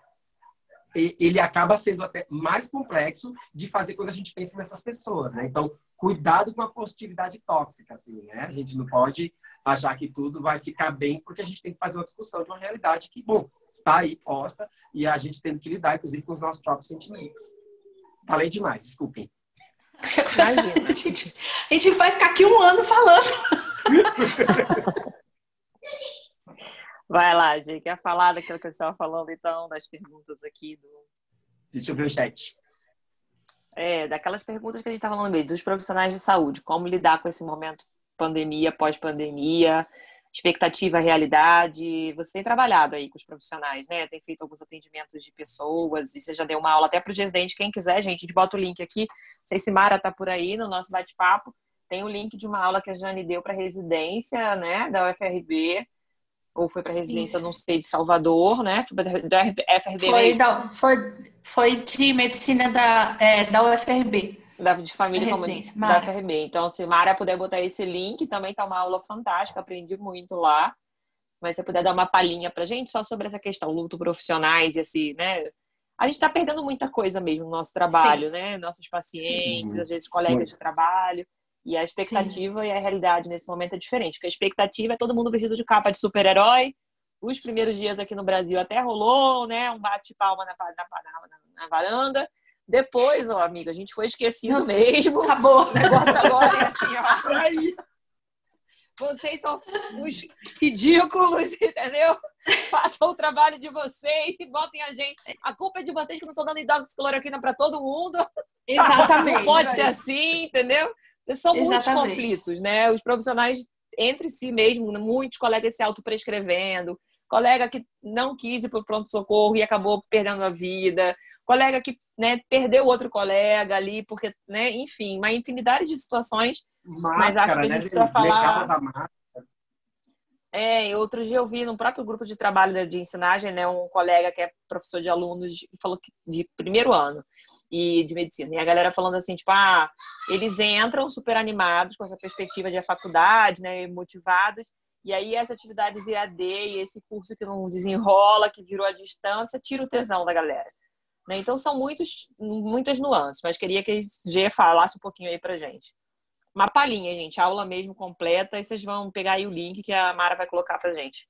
ele acaba sendo até mais complexo de fazer quando a gente pensa nessas pessoas, né? Então, cuidado com a positividade tóxica, assim, né? A gente não pode achar que tudo vai ficar bem, porque a gente tem que fazer uma discussão de uma realidade que, bom, está aí posta e a gente tem que lidar, inclusive, com os nossos próprios sentimentos. Falei demais, desculpem. A gente vai ficar aqui um ano falando. Vai lá, Gi, quer falar daquilo que eu estava falando, então, das perguntas aqui do... Deixa eu ver o chat. Daquelas perguntas que a gente estava falando mesmo, dos profissionais de saúde, como lidar com esse momento pandemia, pós-pandemia, expectativa, realidade. Você tem trabalhado aí com os profissionais, né? Tem feito alguns atendimentos de pessoas e você já deu uma aula até para os residentes. Quem quiser, gente, a gente bota o link aqui. Não sei se Mara tá por aí no nosso bate-papo. Tem o link de uma aula que a Jeane deu para residência, né? Da UFRB. Ou foi para residência, não sei, de Salvador, né? Foi da UFRB foi de medicina da UFRB. De família como da UFRB. Então, se Mara puder botar esse link, também tá uma aula fantástica, aprendi muito lá. Mas se você puder dar uma palhinha pra gente só sobre essa questão, luto profissionais e assim, né? a gente está perdendo muita coisa mesmo no nosso trabalho, Sim. né? Nossos pacientes, às vezes colegas de trabalho. E a expectativa e a realidade nesse momento é diferente. Porque a expectativa é todo mundo vestido de capa de super-herói. Os primeiros dias aqui no Brasil até rolou, né? Um bate-palma na varanda. Depois, ó, amiga, a gente foi esquecido mesmo. Acabou. O negócio agora é assim, ó. Aí. Vocês são os ridículos, entendeu? Façam o trabalho de vocês e botem a gente. A culpa é de vocês que não estão dando hidroxicloroquina para todo mundo. Exatamente. Não pode ser assim, entendeu? São muitos conflitos, né? Os profissionais entre si mesmo, muitos colegas se autoprescrevendo, colega que não quis ir para o pronto-socorro e acabou perdendo a vida, colega que, né, perdeu outro colega ali, porque, né, enfim, uma infinidade de situações. Máscara, mas acho que a gente precisa falar. Outro dia eu vi no próprio grupo de trabalho de ensinagem, né, um colega que é professor de alunos falou que de primeiro ano e de medicina. E a galera falando assim, tipo, eles entram super animados com essa perspectiva de faculdade, né, motivados. E aí as atividades EAD e esse curso que não desenrola, que virou à distância, tira o tesão da galera. Né? Então são muitas nuances, mas queria que a Gê falasse um pouquinho aí pra gente. Uma palhinha, gente, aula mesmo completa, e vocês vão pegar aí o link que a Mara vai colocar pra gente.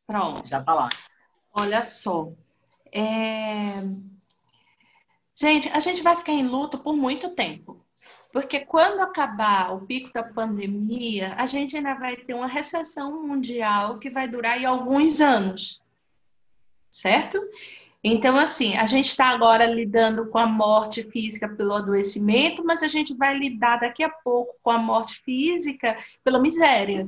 Pronto. Já tá lá. Olha só. Gente, a gente vai ficar em luto por muito tempo. Porque quando acabar o pico da pandemia, a gente ainda vai ter uma recessão mundial que vai durar aí alguns anos. Certo? Então, assim, a gente está agora lidando com a morte física pelo adoecimento, mas a gente vai lidar daqui a pouco com a morte física pela miséria,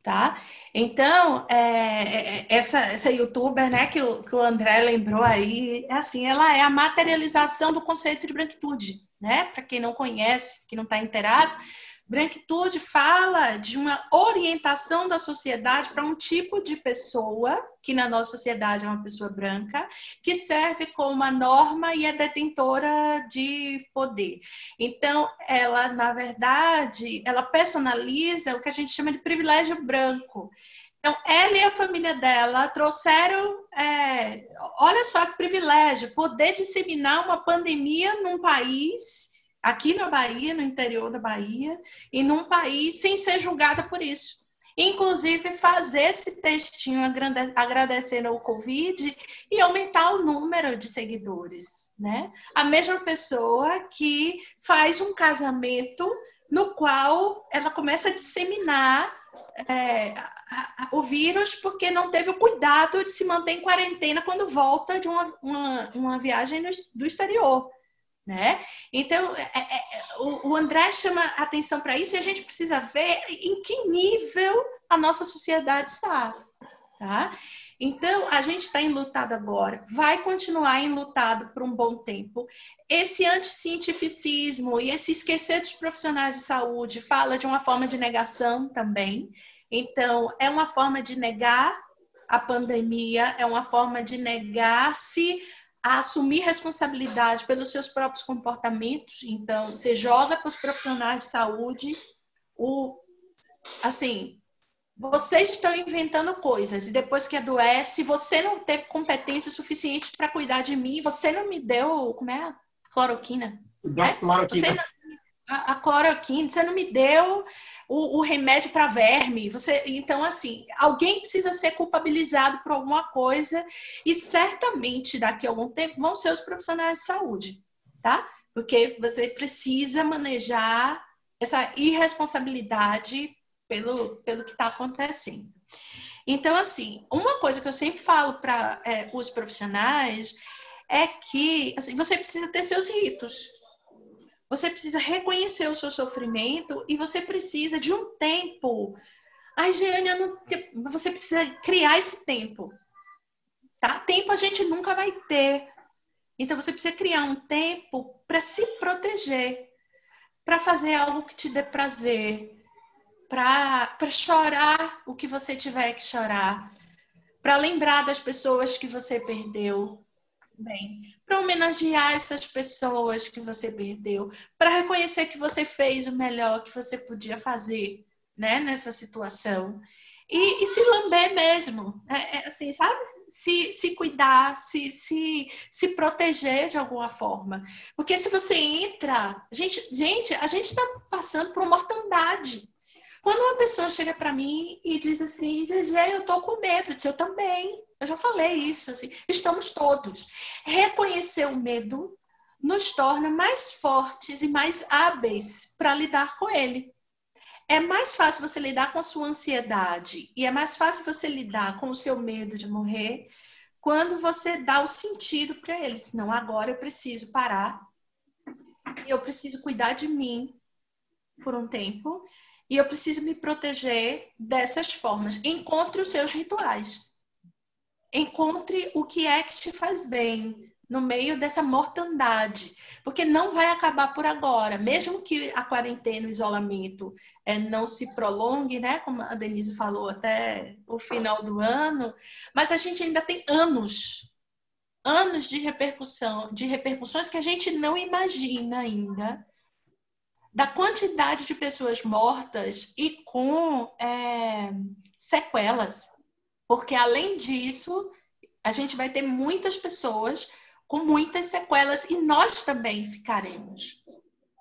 tá? Então, essa youtuber, né, que o André lembrou aí, assim, ela é a materialização do conceito de branquitude, né? Para quem não conhece, que não está inteirado, branquitude fala de uma orientação da sociedade para um tipo de pessoa, que na nossa sociedade é uma pessoa branca, que serve como uma norma e é detentora de poder. Então, ela, na verdade, ela personaliza o que a gente chama de privilégio branco. Então, ela e a família dela trouxeram, olha só que privilégio, poder disseminar uma pandemia num país, aqui na Bahia, no interior da Bahia, e num país sem ser julgada por isso. Inclusive, fazer esse textinho agradecendo ao Covid e aumentar o número de seguidores, né? A mesma pessoa que faz um casamento no qual ela começa a disseminar o vírus porque não teve o cuidado de se manter em quarentena quando volta de uma viagem do exterior. Né? Então, o André chama atenção para isso e a gente precisa ver em que nível a nossa sociedade está. Tá? Então, a gente está enlutado agora, vai continuar enlutado por um bom tempo. Esse anticientificismo e esse esquecer dos profissionais de saúde fala de uma forma de negação também. Então, é uma forma de negar a pandemia, é uma forma de negar-se a assumir responsabilidade pelos seus próprios comportamentos. Então, você joga para os profissionais de saúde assim, vocês estão inventando coisas e depois que adoece, você não teve competência suficiente para cuidar de mim, você não me deu, cloroquina. Cloroquina. A cloroquina, você não me deu o remédio para verme. Então, assim, alguém precisa ser culpabilizado por alguma coisa e certamente daqui a algum tempo vão ser os profissionais de saúde, tá? Porque você precisa manejar essa irresponsabilidade pelo que está acontecendo. Então, assim, uma coisa que eu sempre falo para os profissionais é que assim, você precisa ter seus ritos. Você precisa reconhecer o seu sofrimento e você precisa de um tempo. Ai, Jeane, você precisa criar esse tempo. Tá? Tempo a gente nunca vai ter. Então, você precisa criar um tempo para se proteger, para fazer algo que te dê prazer, para chorar o que você tiver que chorar, para lembrar das pessoas que você perdeu. Para homenagear essas pessoas que você perdeu, para reconhecer que você fez o melhor que você podia fazer, né, nessa situação. E se lamber mesmo, assim, sabe? Se cuidar, se proteger de alguma forma. Porque se você entra... Gente, a gente está passando por uma mortandade. Quando uma pessoa chega para mim e diz assim, GG, eu tô com medo, eu também. Eu já falei isso, assim, estamos todos. Reconhecer o medo nos torna mais fortes e mais hábeis para lidar com ele. É mais fácil você lidar com a sua ansiedade e é mais fácil você lidar com o seu medo de morrer quando você dá o sentido para ele. Não, agora eu preciso parar e eu preciso cuidar de mim por um tempo e eu preciso me proteger dessas formas. Encontre os seus rituais. Encontre o que é que te faz bem no meio dessa mortandade, porque não vai acabar por agora, mesmo que a quarentena, o isolamento não se prolongue, né, como a Denise falou, até o final do ano, mas a gente ainda tem anos de repercussões que a gente não imagina ainda, da quantidade de pessoas mortas e com sequelas, porque além disso, a gente vai ter muitas pessoas com muitas sequelas e nós também ficaremos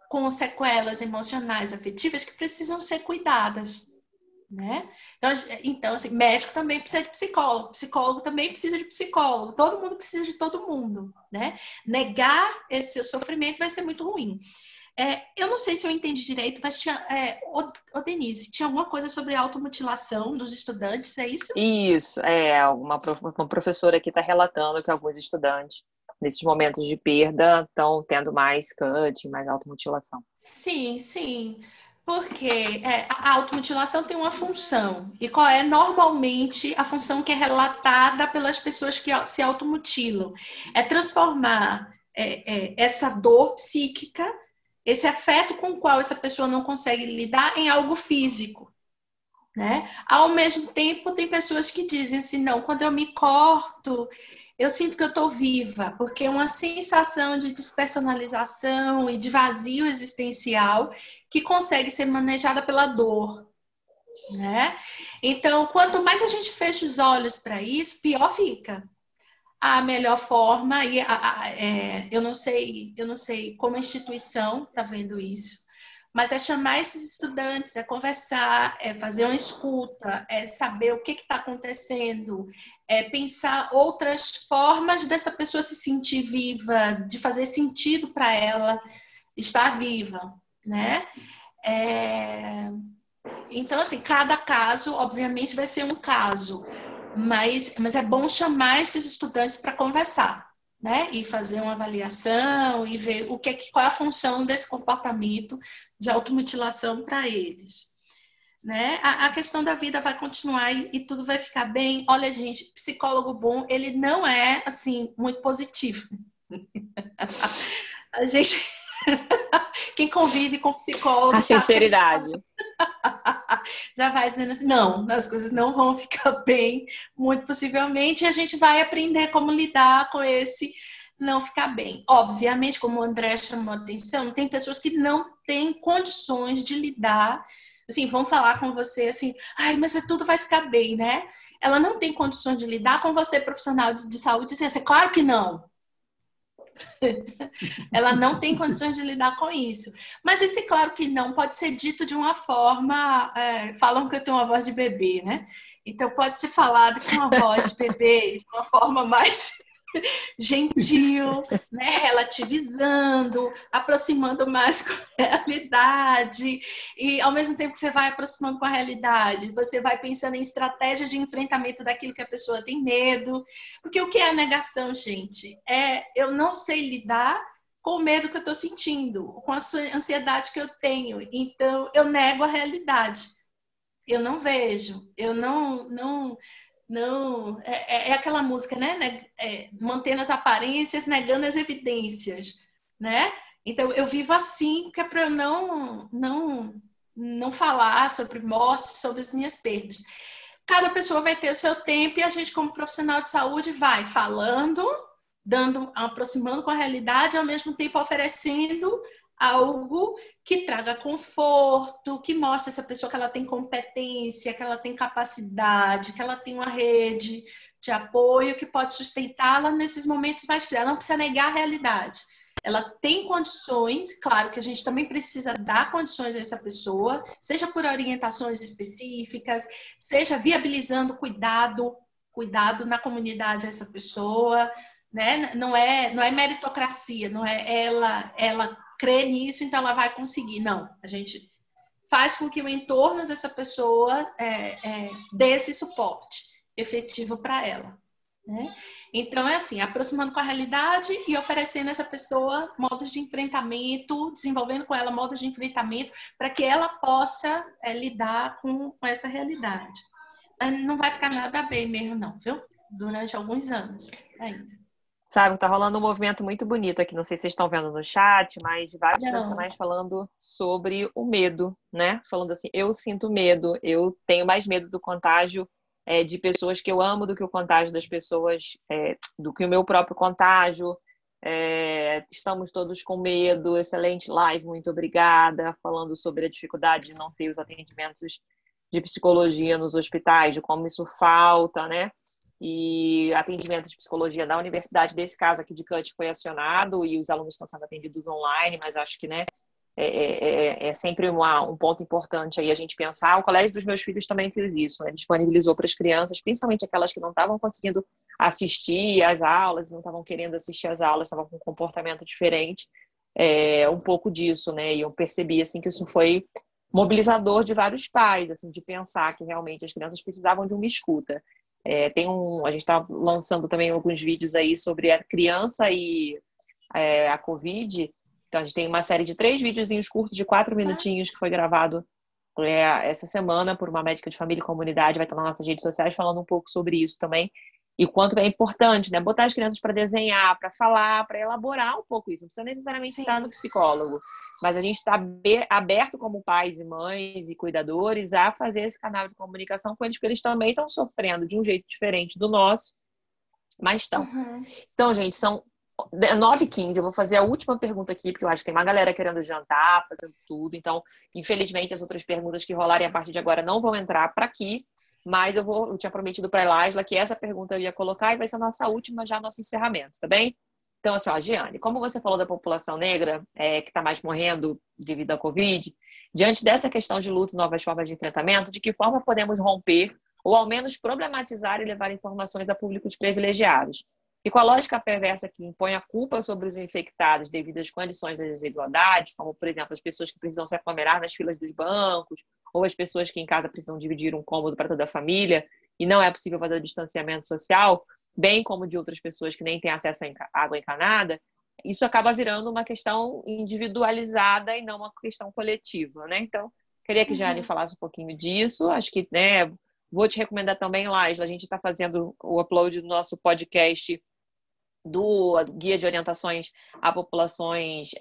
com sequelas emocionais, afetivas que precisam ser cuidadas, né? Então assim, médico também precisa de psicólogo, psicólogo também precisa de psicólogo, todo mundo precisa de todo mundo, né? Negar esse seu sofrimento vai ser muito ruim. Eu não sei se eu entendi direito, mas tinha, Denise, tinha alguma coisa sobre automutilação dos estudantes, é isso? Isso, uma professora aqui está relatando que alguns estudantes nesses momentos de perda estão tendo mais cutting, mais automutilação. Sim, sim. Porque a automutilação tem uma função. E qual é normalmente a função que é relatada pelas pessoas que se automutilam? É transformar essa dor psíquica, esse afeto com o qual essa pessoa não consegue lidar, em algo físico. Né? Ao mesmo tempo, tem pessoas que dizem assim, não, quando eu me corto, eu sinto que eu estou viva, porque é uma sensação de despersonalização e de vazio existencial que consegue ser manejada pela dor, né? Então, quanto mais a gente fecha os olhos para isso, pior fica. A melhor forma, eu não sei como a instituição está vendo isso, mas é chamar esses estudantes, é conversar, é fazer uma escuta, é saber o que está acontecendo, é pensar outras formas dessa pessoa se sentir viva, de fazer sentido para ela estar viva, né? Então, assim, cada caso, obviamente, vai ser um caso, mas é bom chamar esses estudantes para conversar, né? E fazer uma avaliação e ver qual é a função desse comportamento de automutilação para eles. Né? A questão da vida vai continuar e tudo vai ficar bem. Olha, gente, psicólogo bom, ele não é, assim, muito positivo. A gente... Quem convive com psicólogo... A sinceridade. Já vai dizendo assim, não, as coisas não vão ficar bem, muito possivelmente, e a gente vai aprender como lidar com esse não ficar bem. Obviamente, como o André chamou a atenção, tem pessoas que não têm condições de lidar, assim, vão falar com você assim, ai, mas tudo vai ficar bem, né? Ela não tem condições de lidar com você, profissional de saúde, e assim, claro que não. Ela não tem condições de lidar com isso. Mas esse claro que não pode ser dito de uma forma... falam que eu tenho uma voz de bebê, né? Então pode ser falado com uma voz de bebê, de uma forma mais gentil, né? Relativizando, aproximando mais com a realidade. E ao mesmo tempo que você vai aproximando com a realidade, você vai pensando em estratégias de enfrentamento daquilo que a pessoa tem medo. Porque o que é a negação, gente? Eu não sei lidar com o medo que eu estou sentindo, com a ansiedade que eu tenho. Então, eu nego a realidade. Eu não vejo, eu não é aquela música, né? Mantendo as aparências, negando as evidências, né? Então, eu vivo assim, que é para eu não falar sobre morte, sobre as minhas perdas. Cada pessoa vai ter o seu tempo e a gente, como profissional de saúde, vai falando, aproximando com a realidade, ao mesmo tempo oferecendo algo que traga conforto, que mostre essa pessoa que ela tem competência, que ela tem capacidade, que ela tem uma rede de apoio que pode sustentá-la nesses momentos mais difíceis. Ela não precisa negar a realidade. Ela tem condições, claro que a gente também precisa dar condições a essa pessoa, seja por orientações específicas, seja viabilizando cuidado na comunidade a essa pessoa, né? Não é meritocracia, não é ela crê nisso, então ela vai conseguir. Não, a gente faz com que o entorno dessa pessoa dê esse suporte efetivo para ela. Né? Então, é assim, aproximando com a realidade e oferecendo a essa pessoa modos de enfrentamento, desenvolvendo com ela modos de enfrentamento para que ela possa lidar com essa realidade. Mas não vai ficar nada bem mesmo, não, viu? Durante alguns anos ainda. Sabe, tá rolando um movimento muito bonito aqui, não sei se vocês estão vendo no chat, mas vários profissionais falando sobre o medo, né? Falando assim, eu sinto medo, eu tenho mais medo do contágio de pessoas que eu amo do que o contágio das pessoas, do que o meu próprio contágio. Estamos todos com medo. Excelente live, muito obrigada. Falando sobre a dificuldade de não ter os atendimentos de psicologia nos hospitais, de como isso falta, né? E atendimento de psicologia da universidade, desse caso aqui de CUT, foi acionado e os alunos estão sendo atendidos online, mas acho que, né, é sempre um ponto importante aí a gente pensar. O colégio dos meus filhos também fez isso, né? Disponibilizou para as crianças, principalmente aquelas que não estavam conseguindo assistir às aulas, não estavam querendo assistir às aulas, estavam com um comportamento diferente, um pouco disso, né? E eu percebi, assim, que isso foi mobilizador de vários pais, assim, de pensar que realmente as crianças precisavam de uma escuta. A gente está lançando também alguns vídeos aí sobre a criança e a Covid. Então, a gente tem uma série de 3 videozinhos curtos de 4 minutinhos que foi gravado essa semana por uma médica de família e comunidade. Vai estar nas nossas redes sociais falando um pouco sobre isso também. E o quanto é importante, né? Botar as crianças para desenhar, para falar, para elaborar um pouco isso. Não precisa necessariamente estar no psicólogo. Mas a gente está aberto como pais e mães e cuidadores a fazer esse canal de comunicação com eles, porque eles também estão sofrendo de um jeito diferente do nosso, mas estão. Então, gente, são 9h15, eu vou fazer a última pergunta aqui, porque eu acho que tem uma galera querendo jantar, fazendo tudo. Então, infelizmente, as outras perguntas que rolarem a partir de agora não vão entrar para aqui, mas eu tinha prometido para a Elaisla que essa pergunta eu ia colocar e vai ser a nossa última, já nosso encerramento, tá bem? Então, assim, Giane, como você falou da população negra, que está mais morrendo devido à Covid, diante dessa questão de luto e novas formas de enfrentamento, de que forma podemos romper ou ao menos problematizar e levar informações a públicos privilegiados? E com a lógica perversa que impõe a culpa sobre os infectados devido às condições das desigualdades, como, por exemplo, as pessoas que precisam se aglomerar nas filas dos bancos, ou as pessoas que em casa precisam dividir um cômodo para toda a família, e não é possível fazer o distanciamento social, bem como de outras pessoas que nem têm acesso a água encanada, isso acaba virando uma questão individualizada e não uma questão coletiva, né? Então, queria que a Jane falasse um pouquinho disso. Acho que, né, vou te recomendar também, Laisla, a gente está fazendo o upload do nosso podcast do Guia de Orientações a Populações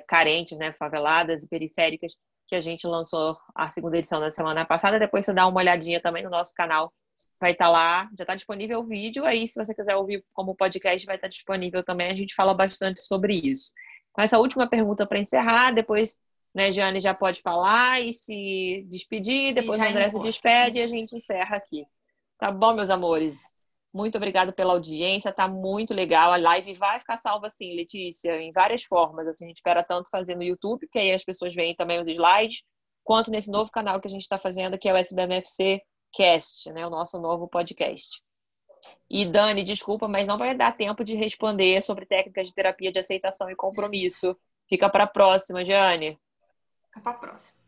Carentes, né, faveladas e periféricas, que a gente lançou a 2ª edição na semana passada. Depois você dá uma olhadinha também no nosso canal, vai estar lá, já está disponível o vídeo, aí se você quiser ouvir como podcast vai estar disponível também, a gente fala bastante sobre isso. Com essa última pergunta para encerrar, depois, né, Jane já pode falar e se despedir, depois o André se despede e a gente encerra aqui. Tá bom, meus amores? Muito obrigada pela audiência, tá muito legal. A live vai ficar salva, assim, Letícia, em várias formas. Assim, a gente espera tanto fazer no YouTube, que aí as pessoas veem também os slides, quanto nesse novo canal que a gente está fazendo, que é o SBMFC Cast, né, o nosso novo podcast. E Dani, desculpa, mas não vai dar tempo de responder sobre técnicas de terapia de aceitação e compromisso. Fica para a próxima, Jane. Fica para a próxima.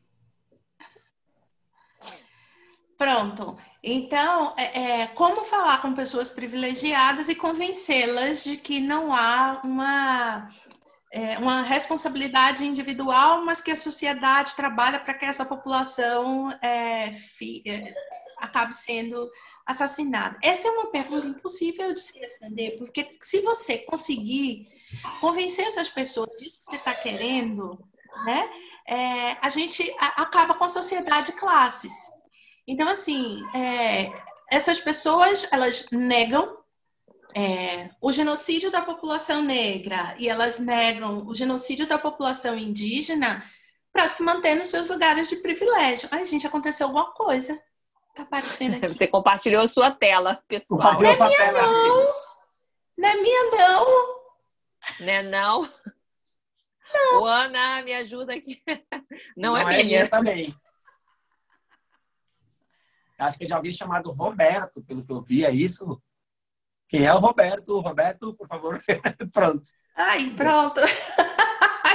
Pronto. Então, como falar com pessoas privilegiadas e convencê-las de que não há uma responsabilidade individual, mas que a sociedade trabalha para que essa população acabe sendo assassinada. Essa é uma pergunta impossível de se responder, porque se você conseguir convencer essas pessoas disso que você está querendo, né, a gente acaba com a sociedade de classes. Então, assim, essas pessoas, elas negam o genocídio da população negra e elas negam o genocídio da população indígena para se manter nos seus lugares de privilégio. Ai, gente, aconteceu alguma coisa. Tá aparecendo aqui. Você compartilhou sua tela, pessoal. Não é minha, não. Não é minha, não. Né, não? Ô, Ana, me ajuda aqui. Não é minha também. Acho que é de alguém chamado Roberto, pelo que eu vi, é isso? Quem é o Roberto? Roberto, por favor. Pronto. Ai, pronto.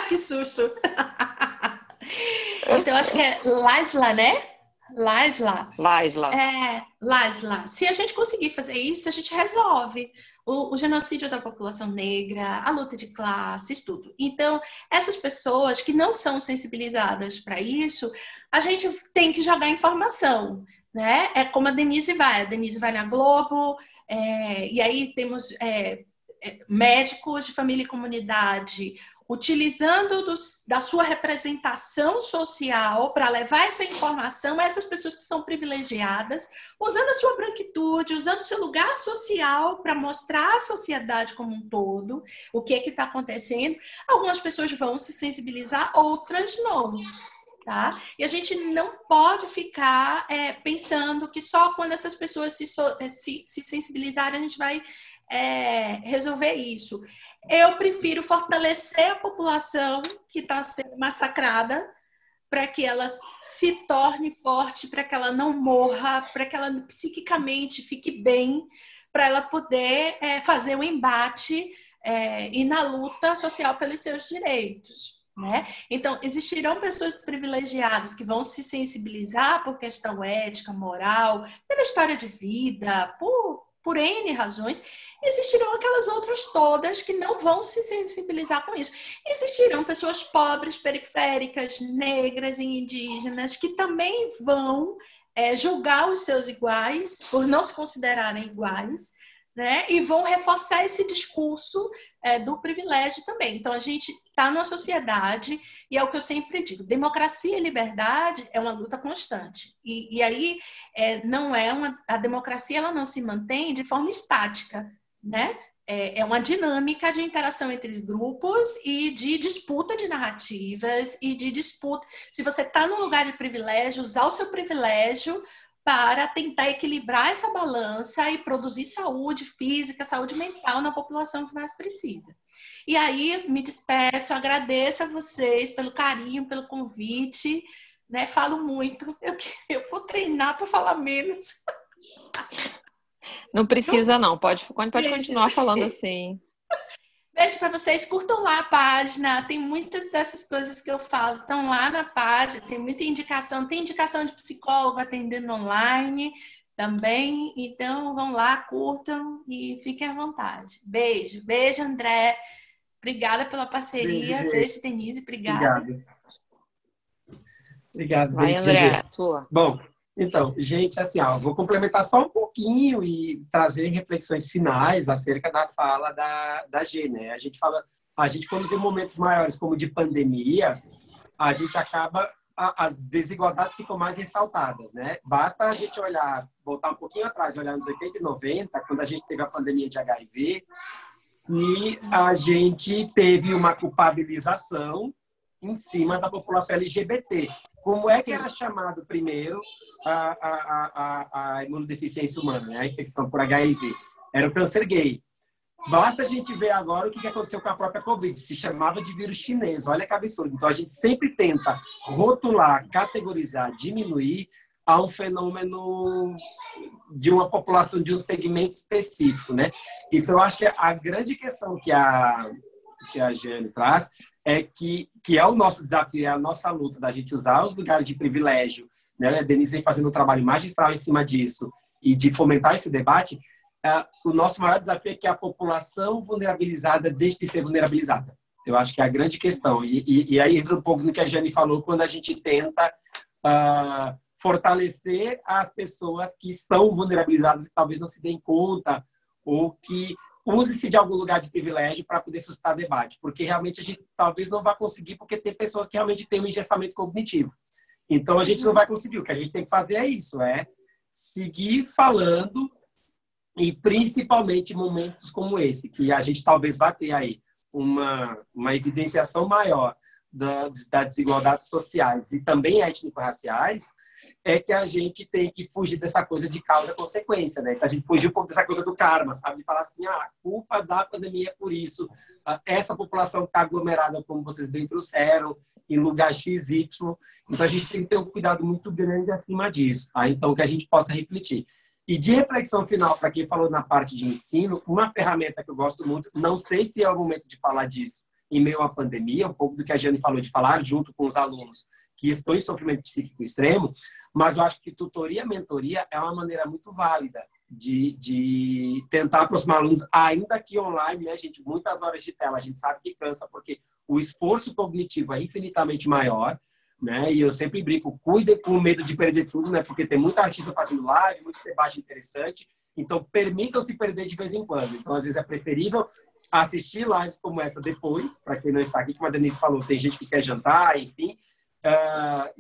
Que susto. Então, acho que é Laisla, né? Laisla. Laisla. Se a gente conseguir fazer isso, a gente resolve o genocídio da população negra, a luta de classes, tudo. Então, essas pessoas que não são sensibilizadas para isso, a gente tem que jogar informação, né? É como a Denise vai na Globo, e aí temos médicos de família e comunidade utilizando da sua representação social para levar essa informação a essas pessoas que são privilegiadas, usando a sua branquitude, usando o seu lugar social para mostrar à sociedade como um todo o que é que está acontecendo. Algumas pessoas vão se sensibilizar, outras não. Tá? E a gente não pode ficar pensando que só quando essas pessoas se sensibilizarem a gente vai resolver isso. Eu prefiro fortalecer a população que está sendo massacrada para que ela se torne forte, para que ela não morra, para que ela psiquicamente fique bem, para ela poder fazer um embate e na luta social pelos seus direitos. Né? Então, existirão pessoas privilegiadas que vão se sensibilizar por questão ética, moral, pela história de vida, por N razões. Existirão aquelas outras todas que não vão se sensibilizar com isso. Existirão pessoas pobres, periféricas, negras e indígenas que também vão julgar os seus iguais por não se considerarem iguais, né? E vão reforçar esse discurso do privilégio também. Então, a gente está numa sociedade, e é o que eu sempre digo, democracia e liberdade é uma luta constante. E aí, a democracia ela não se mantém de forma estática, né? É uma dinâmica de interação entre grupos e de disputa de narrativas e de disputa. Se você está num lugar de privilégio, usar o seu privilégio para tentar equilibrar essa balança e produzir saúde física, saúde mental na população que mais precisa. E aí, me despeço, agradeço a vocês pelo carinho, pelo convite, né? Falo muito, eu vou treinar para falar menos. Não precisa, não. Pode continuar falando assim. Beijo para vocês. Curtam lá a página. Tem muitas dessas coisas que eu falo. Estão lá na página. Tem muita indicação. Tem indicação de psicólogo atendendo online também. Então, vão lá, curtam e fiquem à vontade. Beijo. Beijo, André. Obrigada pela parceria. Beijo, Denise. Obrigada. Obrigado. Vai, André. Tua. Bom, então, gente, assim, vou complementar só um pouquinho e trazer reflexões finais acerca da fala da G, né? A gente quando tem momentos maiores como de pandemias, a gente acaba, as desigualdades ficam mais ressaltadas, né? Basta a gente voltar um pouquinho atrás, olhar nos 80 e 90, quando a gente teve a pandemia de HIV, e a gente teve uma culpabilização em cima da população LGBT. Como é que era chamado primeiro a imunodeficiência humana, né? A infecção por HIV? Era o câncer gay. Basta a gente ver agora o que aconteceu com a própria Covid. Se chamava de vírus chinês. Olha que absurdo. Então, a gente sempre tenta rotular, categorizar, diminuir a um fenômeno de uma população, de um segmento específico, né? Então, eu acho que a grande questão que a Jane traz que é o nosso desafio, é a nossa luta da gente usar os lugares de privilégio, né? A Denise vem fazendo um trabalho magistral em cima disso e de fomentar esse debate. O nosso maior desafio é que a população vulnerabilizada deixe de ser vulnerabilizada. Eu acho que é a grande questão. E aí entra um pouco no que a Jane falou, quando a gente tenta fortalecer as pessoas que são vulnerabilizadas e talvez não se deem conta ou que use-se de algum lugar de privilégio para poder suscitar debate, porque realmente a gente talvez não vá conseguir, porque tem pessoas que realmente têm um engessamento cognitivo. Então, a gente não vai conseguir. O que a gente tem que fazer é isso, seguir falando E principalmente momentos como esse, que a gente talvez vá ter aí uma evidenciação maior das desigualdades sociais e também étnico-raciais, é que a gente tem que fugir dessa coisa de causa e consequência, né? Então, a gente fugir um pouco dessa coisa do karma, sabe? De falar assim, a culpa da pandemia é por isso. Essa população está aglomerada, como vocês bem trouxeram, em lugar XY. Então, a gente tem que ter um cuidado muito grande acima disso. Tá? Então, que a gente possa refletir. E de reflexão final, para quem falou na parte de ensino, uma ferramenta que eu gosto muito, não sei se é o momento de falar disso em meio à pandemia, um pouco do que a Jane falou de falar junto com os alunos que estão em sofrimento psíquico extremo, mas eu acho que tutoria, mentoria é uma maneira muito válida de tentar aproximar alunos, ainda que online, né, gente? Muitas horas de tela, a gente sabe que cansa, porque o esforço cognitivo é infinitamente maior, né? E eu sempre brinco, cuidem com medo de perder tudo, né? Porque tem muita artista fazendo live, muito debate interessante. Então, permitam-se perder de vez em quando. Então, às vezes, é preferível assistir lives como essa depois, para quem não está aqui, como a Denise falou, tem gente que quer jantar, enfim.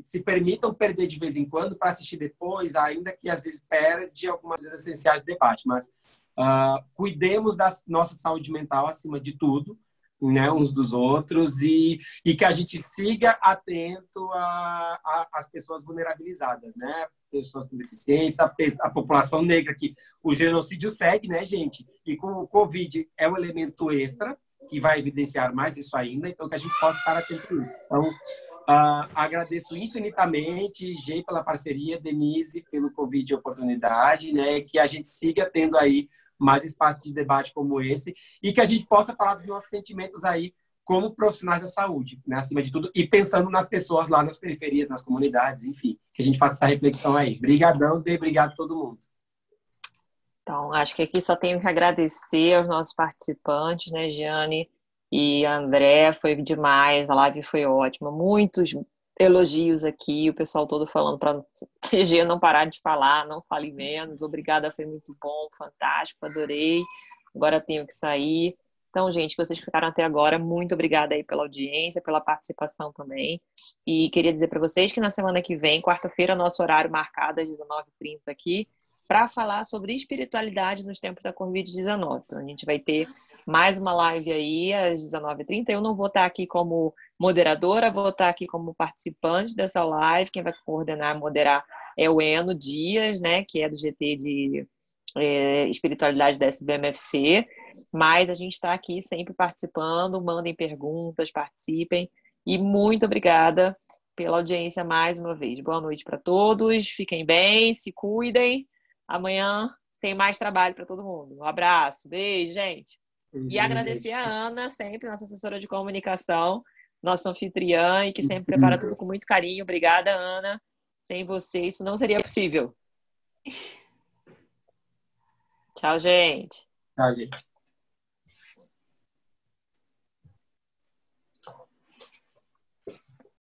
Se permitam perder de vez em quando para assistir depois, ainda que às vezes perde algumas coisas essenciais do debate. Mas cuidemos da nossa saúde mental acima de tudo, né, uns dos outros, e que a gente siga atento às pessoas vulnerabilizadas, né? Pessoas com deficiência, a população negra, que o genocídio segue, né, gente? E com o Covid é um elemento extra, que vai evidenciar mais isso ainda, então que a gente possa estar atento a isso. Então, agradeço infinitamente, Gê, pela parceria, Denise, pelo convite e oportunidade, né? Que a gente siga tendo aí mais espaço de debate como esse e que a gente possa falar dos nossos sentimentos aí como profissionais da saúde, né, acima de tudo, e pensando nas pessoas lá nas periferias, nas comunidades, enfim, que a gente faça essa reflexão aí. Obrigadão, Dê, obrigado a todo mundo. Então, acho que aqui só tenho que agradecer aos nossos participantes, né, Giane e André, foi demais, a live foi ótima, muitos elogios aqui, o pessoal todo falando para G não parar de falar, não fale menos, obrigada, foi muito bom, fantástico, adorei, agora tenho que sair. Então, gente, que vocês ficaram até agora, muito obrigada aí pela audiência, pela participação também. E queria dizer para vocês que na semana que vem, quarta-feira, nosso horário marcado às 19h30 aqui, para falar sobre espiritualidade nos tempos da Covid-19. Então, a gente vai ter mais uma live aí às 19h30. Eu não vou estar aqui como moderadora, vou estar aqui como participante dessa live. Quem vai coordenar, moderar é o Eno Dias, né, que é do GT de espiritualidade da SBMFC. Mas a gente está aqui sempre participando, mandem perguntas, participem. E muito obrigada pela audiência mais uma vez. Boa noite para todos, fiquem bem, se cuidem. Amanhã tem mais trabalho para todo mundo. Um abraço, beijo, gente. E agradecer a Ana, sempre, nossa assessora de comunicação, nossa anfitriã, e que sempre prepara tudo com muito carinho. Obrigada, Ana. Sem você, isso não seria possível. Tchau, gente. Tchau, gente.